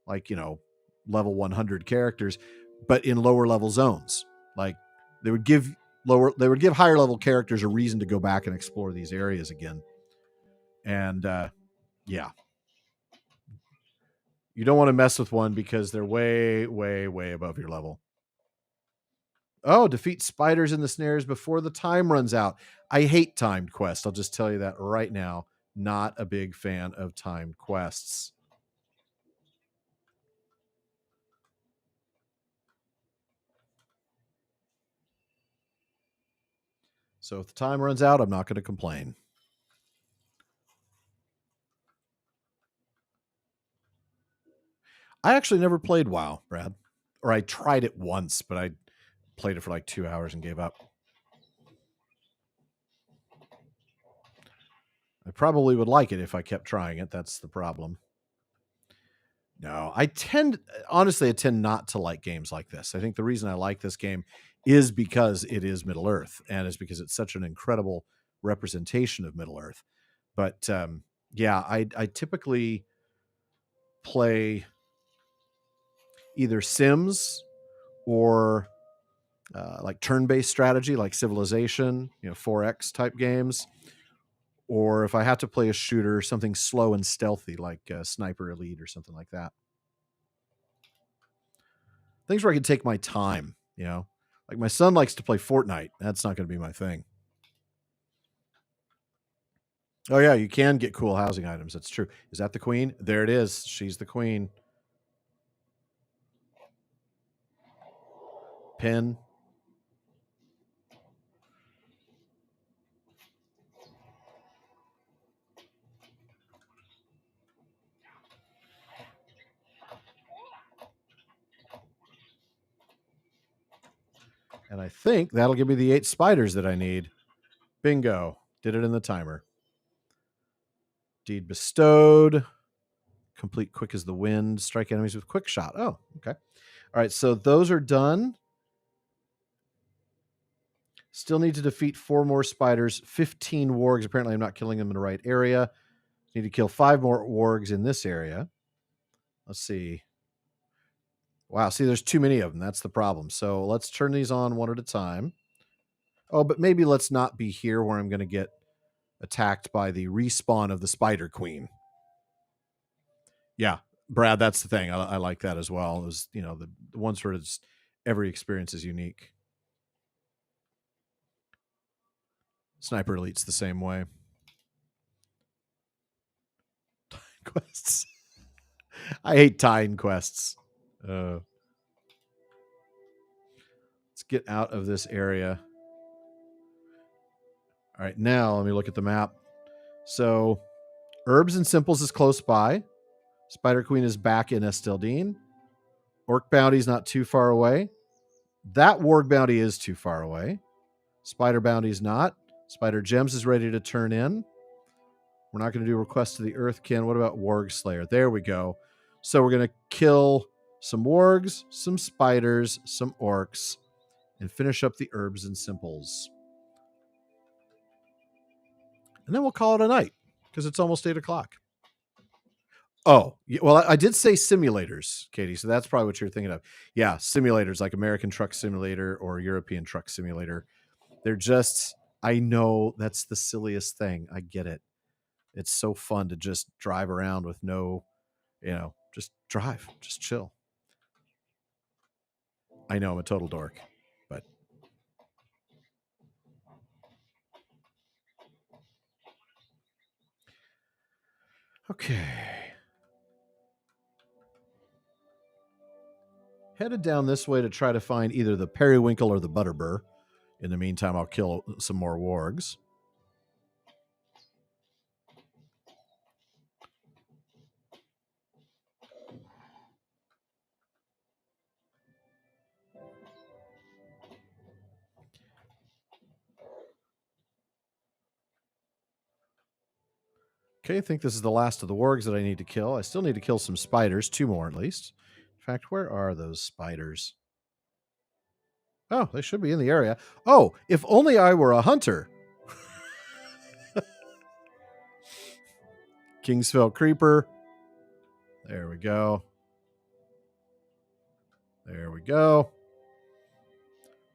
like, level 100 characters, but in lower level zones. Like, they would give higher level characters a reason to go back and explore these areas again. And yeah, you don't want to mess with one because they're way, way, way above your level. Oh, defeat spiders in the snares before the time runs out. I hate timed quests. I'll just tell you that right now. Not a big fan of timed quests. So if the time runs out, I'm not going to complain. I actually never played WoW, Brad. Or I tried it once, but I played it for like 2 hours and gave up. I probably would like it if I kept trying it. That's the problem. No, I tend not to like games like this. I think the reason I like this game is because it is Middle Earth, and it's because it's such an incredible representation of Middle Earth. But yeah, I typically play either Sims or like turn-based strategy, like Civilization, 4X type games. Or if I have to play a shooter, something slow and stealthy, like Sniper Elite or something like that. Things where I can take my time, Like my son likes to play Fortnite. That's not going to be my thing. Oh, yeah, you can get cool housing items. That's true. Is that the queen? There it is. She's the queen. Pin. And I think that'll give me the 8 spiders that I need. Bingo. Did it in the timer. Deed bestowed. Complete quick as the wind. Strike enemies with quick shot. Oh, okay. All right, so those are done. Still need to defeat 4 more spiders, 15 wargs. Apparently I'm not killing them in the right area. Need to kill 5 more wargs in this area. Let's see. Wow, see, there's too many of them. That's the problem. So let's turn these on one at a time. Oh, but maybe let's not be here where I'm going to get attacked by the respawn of the Spider Queen. Yeah, Brad, that's the thing. I like that as well. It was, the one sort of every experience is unique. Sniper Elite's the same way. Quests. I hate tying quests. Let's get out of this area. All right, now let me look at the map. So, Herbs and Simples is close by. Spider Queen is back in Esteldine. Orc Bounty's not too far away. That Warg Bounty is too far away. Spider Bounty's not. Spider Gems is ready to turn in. We're not going to do Request to the Earthkin. What about Warg Slayer? There we go. So we're going to kill some wargs, some spiders, some orcs, and finish up the Herbs and Simples. And then we'll call it a night because it's almost 8 o'clock. Oh, well, I did say simulators, Katie, so that's probably what you're thinking of. Yeah, simulators like American Truck Simulator or European Truck Simulator. They're just, I know that's the silliest thing. I get it. It's so fun to just drive around with no, just drive, just chill. I know I'm a total dork, but. Okay. Headed down this way to try to find either the periwinkle or the butterbur. In the meantime, I'll kill some more wargs. Okay, I think this is the last of the wargs that I need to kill. I still need to kill some spiders, 2 more at least. In fact, where are those spiders? Oh, they should be in the area. Oh, if only I were a hunter. Kingsville Creeper. There we go. There we go.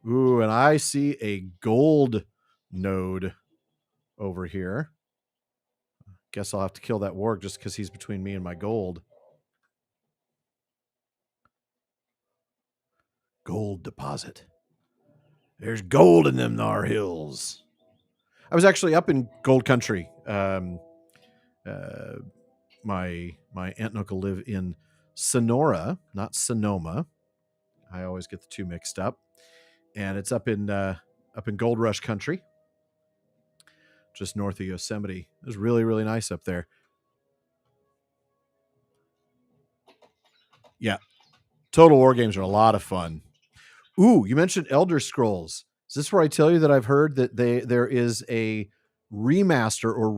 Ooh, and I see a gold node over here. Guess I'll have to kill that warg just because he's between me and my gold. Gold deposit. There's gold in them thar hills. I was actually up in gold country. My aunt and uncle live in Sonora, not Sonoma. I always get the two mixed up. And it's up in Gold Rush country, just north of Yosemite. It was really, really nice up there. Yeah. Total War games are a lot of fun. Ooh, you mentioned Elder Scrolls. Is this where I tell you that I've heard that there is a remaster or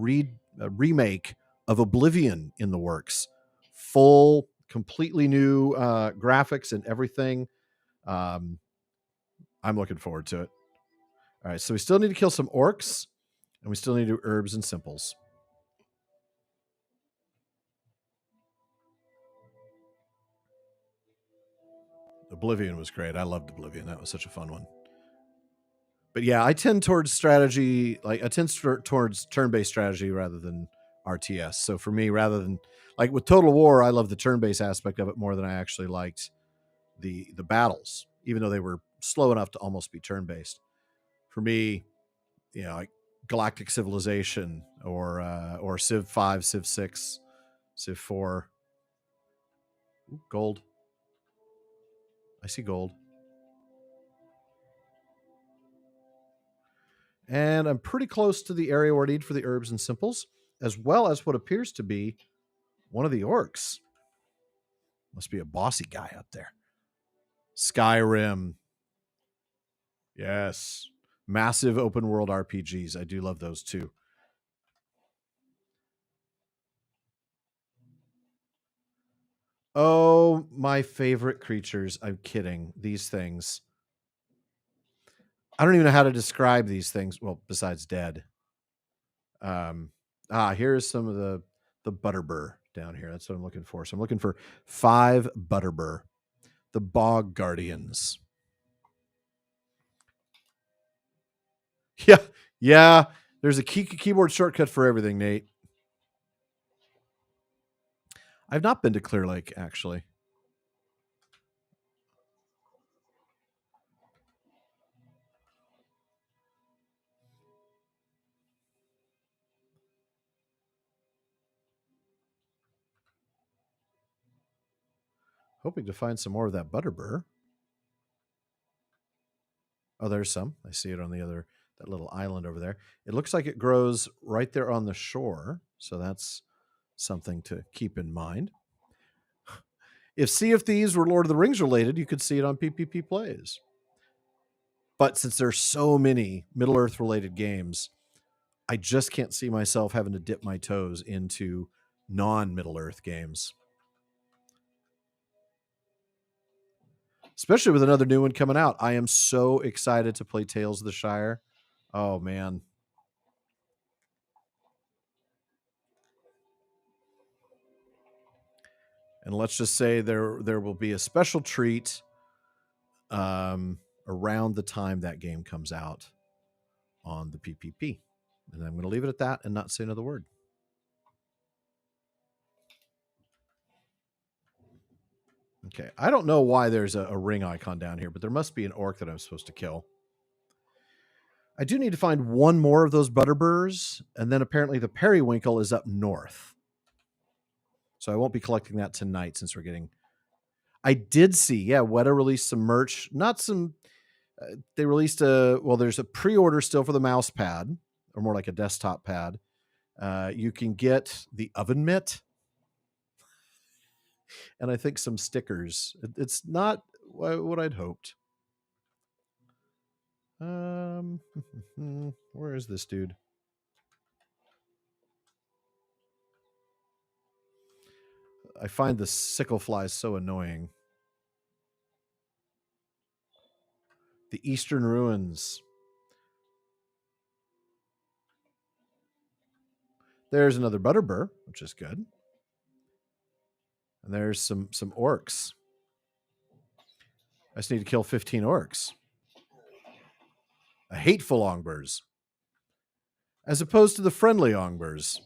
remake of Oblivion in the works? Full, completely new graphics and everything. I'm looking forward to it. All right, so we still need to kill some orcs, and we still need to do herbs and simples. Oblivion was great. I loved Oblivion. That was such a fun one. But yeah, I tend towards strategy. Like I tend towards turn-based strategy rather than RTS. So for me, rather than like with Total War, I love the turn-based aspect of it more than I actually liked the battles, even though they were slow enough to almost be turn-based. For me, you know, like Galactic Civilization or Civ 5, Civ 6, Civ 4. Ooh, gold. I see gold. And I'm pretty close to the area where I need for the herbs and simples, as well as what appears to be one of the orcs. Must be a bossy guy up there. Skyrim. Yes. Massive open world RPGs. I do love those too. Oh, my favorite creatures. I'm kidding. These things. I don't even know how to describe these things. Well, besides dead. Here's some of the butterbur down here. That's what I'm looking for. So I'm looking for 5 butterbur. The Bog Guardians. Yeah. There's a keyboard shortcut for everything, Nate. I've not been to Clear Lake, actually. Hoping to find some more of that butterbur. Oh, there's some. I see it on that little island over there. It looks like it grows right there on the shore. So that's something to keep in mind. If Sea of Thieves were Lord of the Rings related, you could see it on PPP Plays. But since there's so many Middle Earth related games, I just can't see myself having to dip my toes into non-Middle Earth games. Especially with another new one coming out. I am so excited to play Tales of the Shire. Oh, man. And let's just say there will be a special treat around the time that game comes out on the PPP. And I'm going to leave it at that and not say another word. Okay. I don't know why there's a ring icon down here, but there must be an orc that I'm supposed to kill. I do need to find one more of those butterburs, and then apparently the periwinkle is up north. So I won't be collecting that tonight since we're getting... I did see, Weta released some merch. Not some... they released there's a pre-order still for the mouse pad, or more like a desktop pad. You can get the oven mitt, and I think some stickers. It's not what I'd hoped. Where is this dude? I find the sickle flies so annoying. The Eastern Ruins. There's another Butterbur, which is good. And there's some orcs. I just need to kill 15 orcs. A hateful Ongburs. As opposed to the friendly Ongburs.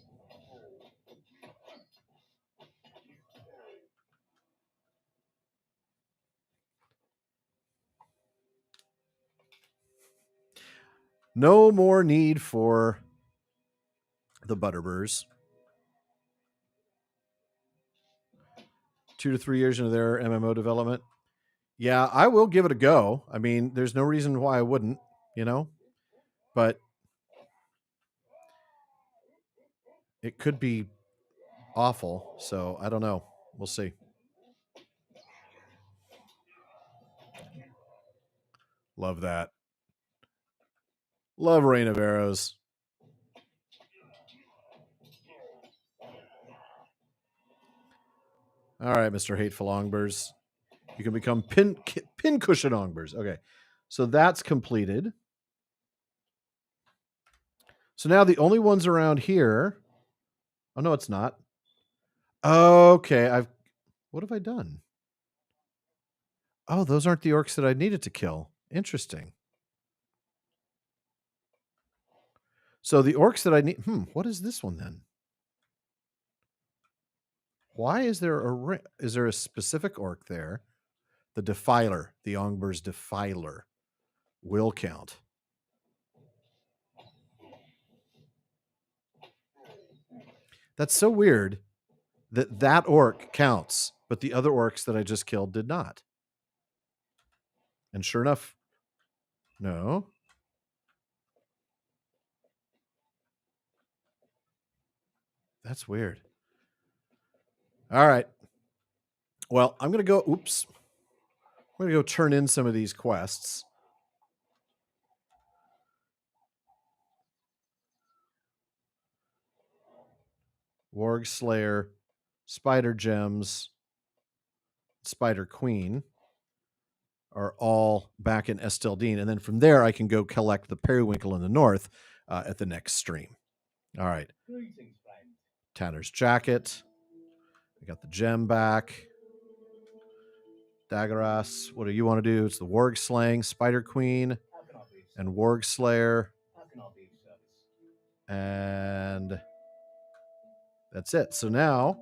No more need for the Butterburs. 2 to 3 years into their MMO development. Yeah, I will give it a go. I mean, there's no reason why I wouldn't, but it could be awful. So I don't know. We'll see. Love that. Love Rain of Arrows. All right, Mr. Hateful Ongburs. You can become pincushion Ongburs. Okay. So that's completed. So now the only ones around here. Oh, no, it's not. Okay. What have I done? Oh, those aren't the orcs that I needed to kill. Interesting. So the orcs that I need. What is this one then? Why is there a specific orc there? The Defiler, the Ongburs Defiler, will count. That's so weird that orc counts, but the other orcs that I just killed did not. And sure enough, no. That's weird. All right. Well, I'm going to go, I'm going to go turn in some of these quests. Warg Slayer, Spider Gems, Spider Queen are all back in Esteldine. And then from there, I can go collect the Periwinkle in the north at the next stream. All right. Greetings, friend. Tanner's Jacket. I got the gem back. Daggeras. What do you want to do? It's the Warg Slaying, Spider Queen, How can I be of and Warg Slayer. How can I be of service? And that's it. So now,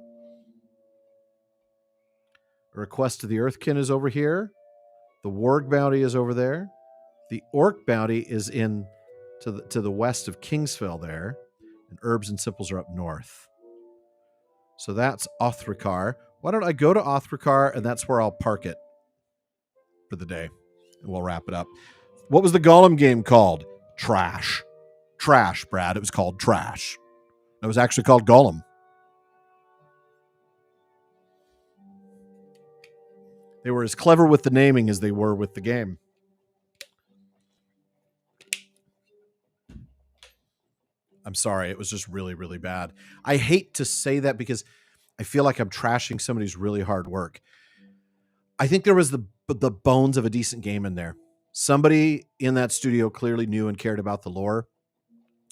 a request to the Earthkin is over here. The Warg bounty is over there. The Orc bounty is in to the west of Kingsfell there. And Herbs and Simples are up north. So that's Othrikar. Why don't I go to Othrikar, and that's where I'll park it for the day. And we'll wrap it up. What was the Golem game called? Trash. Trash, Brad. It was called Trash. It was actually called Golem. They were as clever with the naming as they were with the game. I'm sorry. It was just really, really bad. I hate to say that because I feel like I'm trashing somebody's really hard work. I think there was the bones of a decent game in there. Somebody in that studio clearly knew and cared about the lore,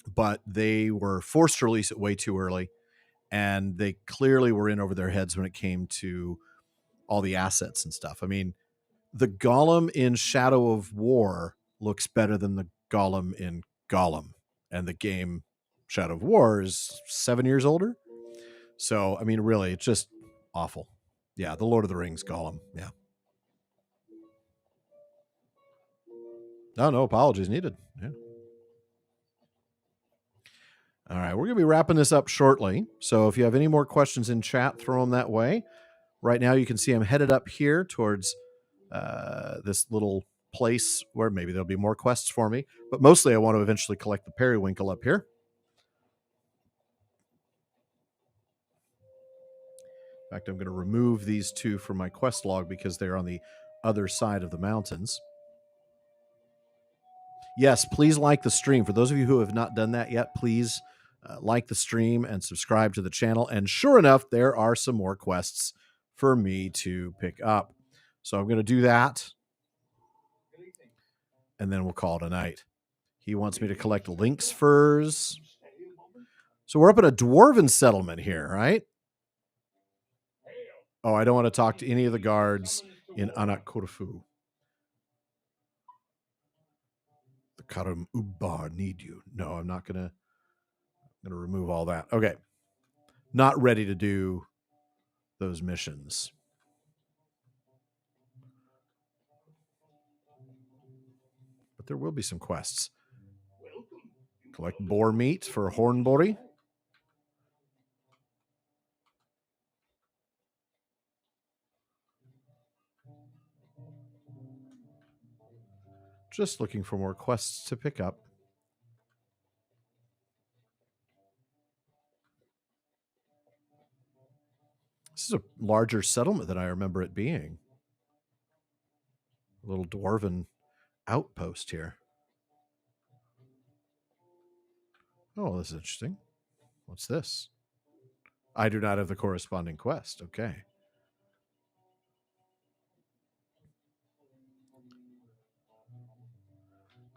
but they were forced to release it way too early. And they clearly were in over their heads when it came to all the assets and stuff. I mean, the Golem in Shadow of War looks better than the Golem in Golem. And the game Shadow of War is 7 years older. So, I mean, really, it's just awful. Yeah, the Lord of the Rings Golem. Yeah. No apologies needed. Yeah. All right, we're going to be wrapping this up shortly. So if you have any more questions in chat, throw them that way. Right now, you can see I'm headed up here towards this little place where maybe there'll be more quests for me. But mostly, I want to eventually collect the Periwinkle up here. In fact, I'm going to remove these two from my quest log because they're on the other side of the mountains. Yes, please like the stream. For those of you who have not done that yet, please like the stream and subscribe to the channel. And sure enough, there are some more quests for me to pick up. So I'm going to do that. And then we'll call it a night. He wants me to collect lynx furs. So we're up in a dwarven settlement here, right? Oh, I don't want to talk to any of the guards in Anakkurfu. The Karam Ubbar need you. No, I'm not going to remove all that. Okay. Not ready to do those missions. But there will be some quests. Collect boar meat for Hornbori. Just looking for more quests to pick up. This is a larger settlement than I remember it being. A little dwarven outpost here. Oh, this is interesting. What's this? I do not have the corresponding quest. Okay.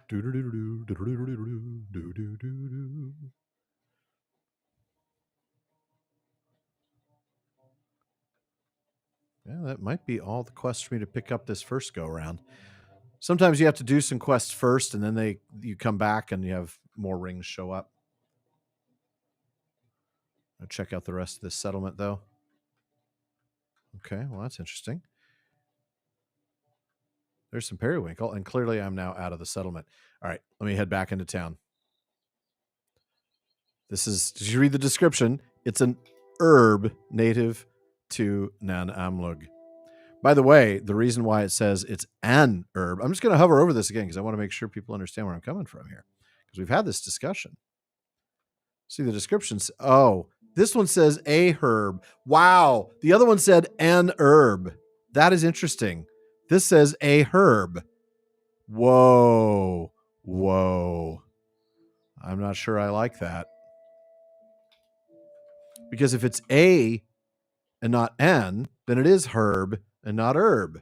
Yeah, that might be all the quests for me to pick up this first go around. Sometimes you have to do some quests first, and then you come back and you have more rings show up. I'll check out the rest of this settlement, though. Okay, well, that's interesting. There's some periwinkle, and clearly I'm now out of the settlement. All right, let me head back into town. Did you read the description? It's an herb native to Nan Amlug. By the way, the reason why it says it's an herb, I'm just going to hover over this again because I want to make sure people understand where I'm coming from here, because we've had this discussion. See the descriptions. Oh, this one says a herb. Wow. The other one said an herb. That is interesting. This says a herb. Whoa. I'm not sure I like that. Because if it's a and not n, then it is herb and not herb.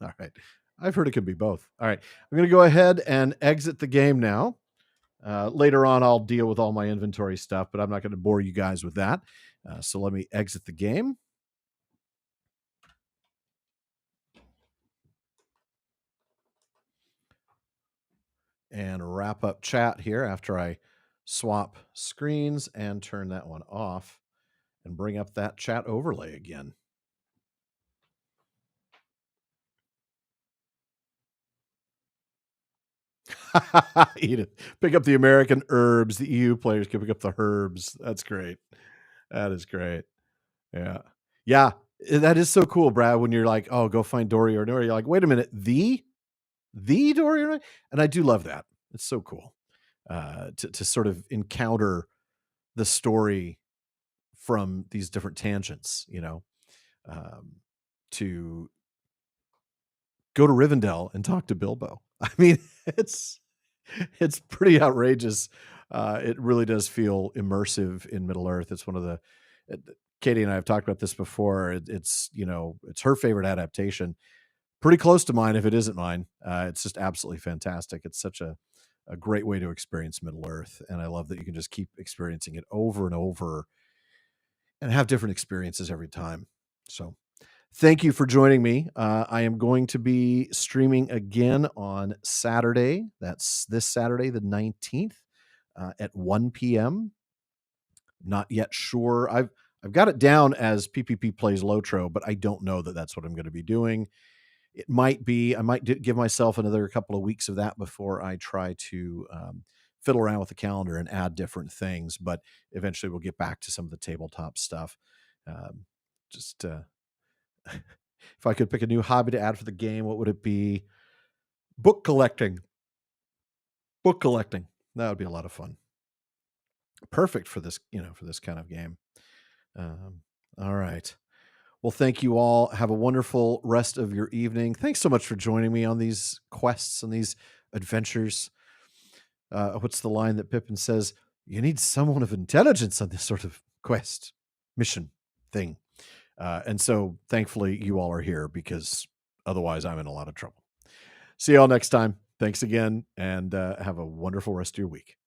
All right. I've heard it could be both. All right. I'm going to go ahead and exit the game now. Later on, I'll deal with all my inventory stuff, but I'm not going to bore you guys with that. So let me exit the game. And wrap up chat here after I swap screens and turn that one off and bring up that chat overlay again. Edith, pick up the American herbs. The EU players can pick up the herbs. That's great. That is great. Yeah. Yeah. That is so cool, Brad, when you're like, oh, go find Dory or Nori. You're like, wait a minute, the Dory or Nori? And I do love that. It's so cool to sort of encounter the story from these different tangents, to go to Rivendell and talk to Bilbo. I mean, it's pretty outrageous. It really does feel immersive in Middle Earth. It's one of the Katie and I have talked about this before. It's her favorite adaptation. Pretty close to mine if it isn't mine. It's just absolutely fantastic. It's such a great way to experience Middle Earth, and I love that you can just keep experiencing it over and over and have different experiences every time. So thank you for joining me. I am going to be streaming again on Saturday. That's this Saturday, the 19th, at 1 p.m. Not yet sure. I've got it down as PPP Plays LotRO, but I don't know that that's what I'm going to be doing. It might be, I might give myself another couple of weeks of that before I try to fiddle around with the calendar and add different things, but eventually we'll get back to some of the tabletop stuff. If I could pick a new hobby to add for the game, what would it be? Book collecting. That would be a lot of fun. Perfect for this, for this kind of game. All right. Well, thank you all. Have a wonderful rest of your evening. Thanks so much for joining me on these quests and these adventures. what's the line that Pippin says? You need someone of intelligence on this sort of quest, mission thing. And so thankfully you all are here, because otherwise I'm in a lot of trouble. See y'all next time. Thanks again, and have a wonderful rest of your week.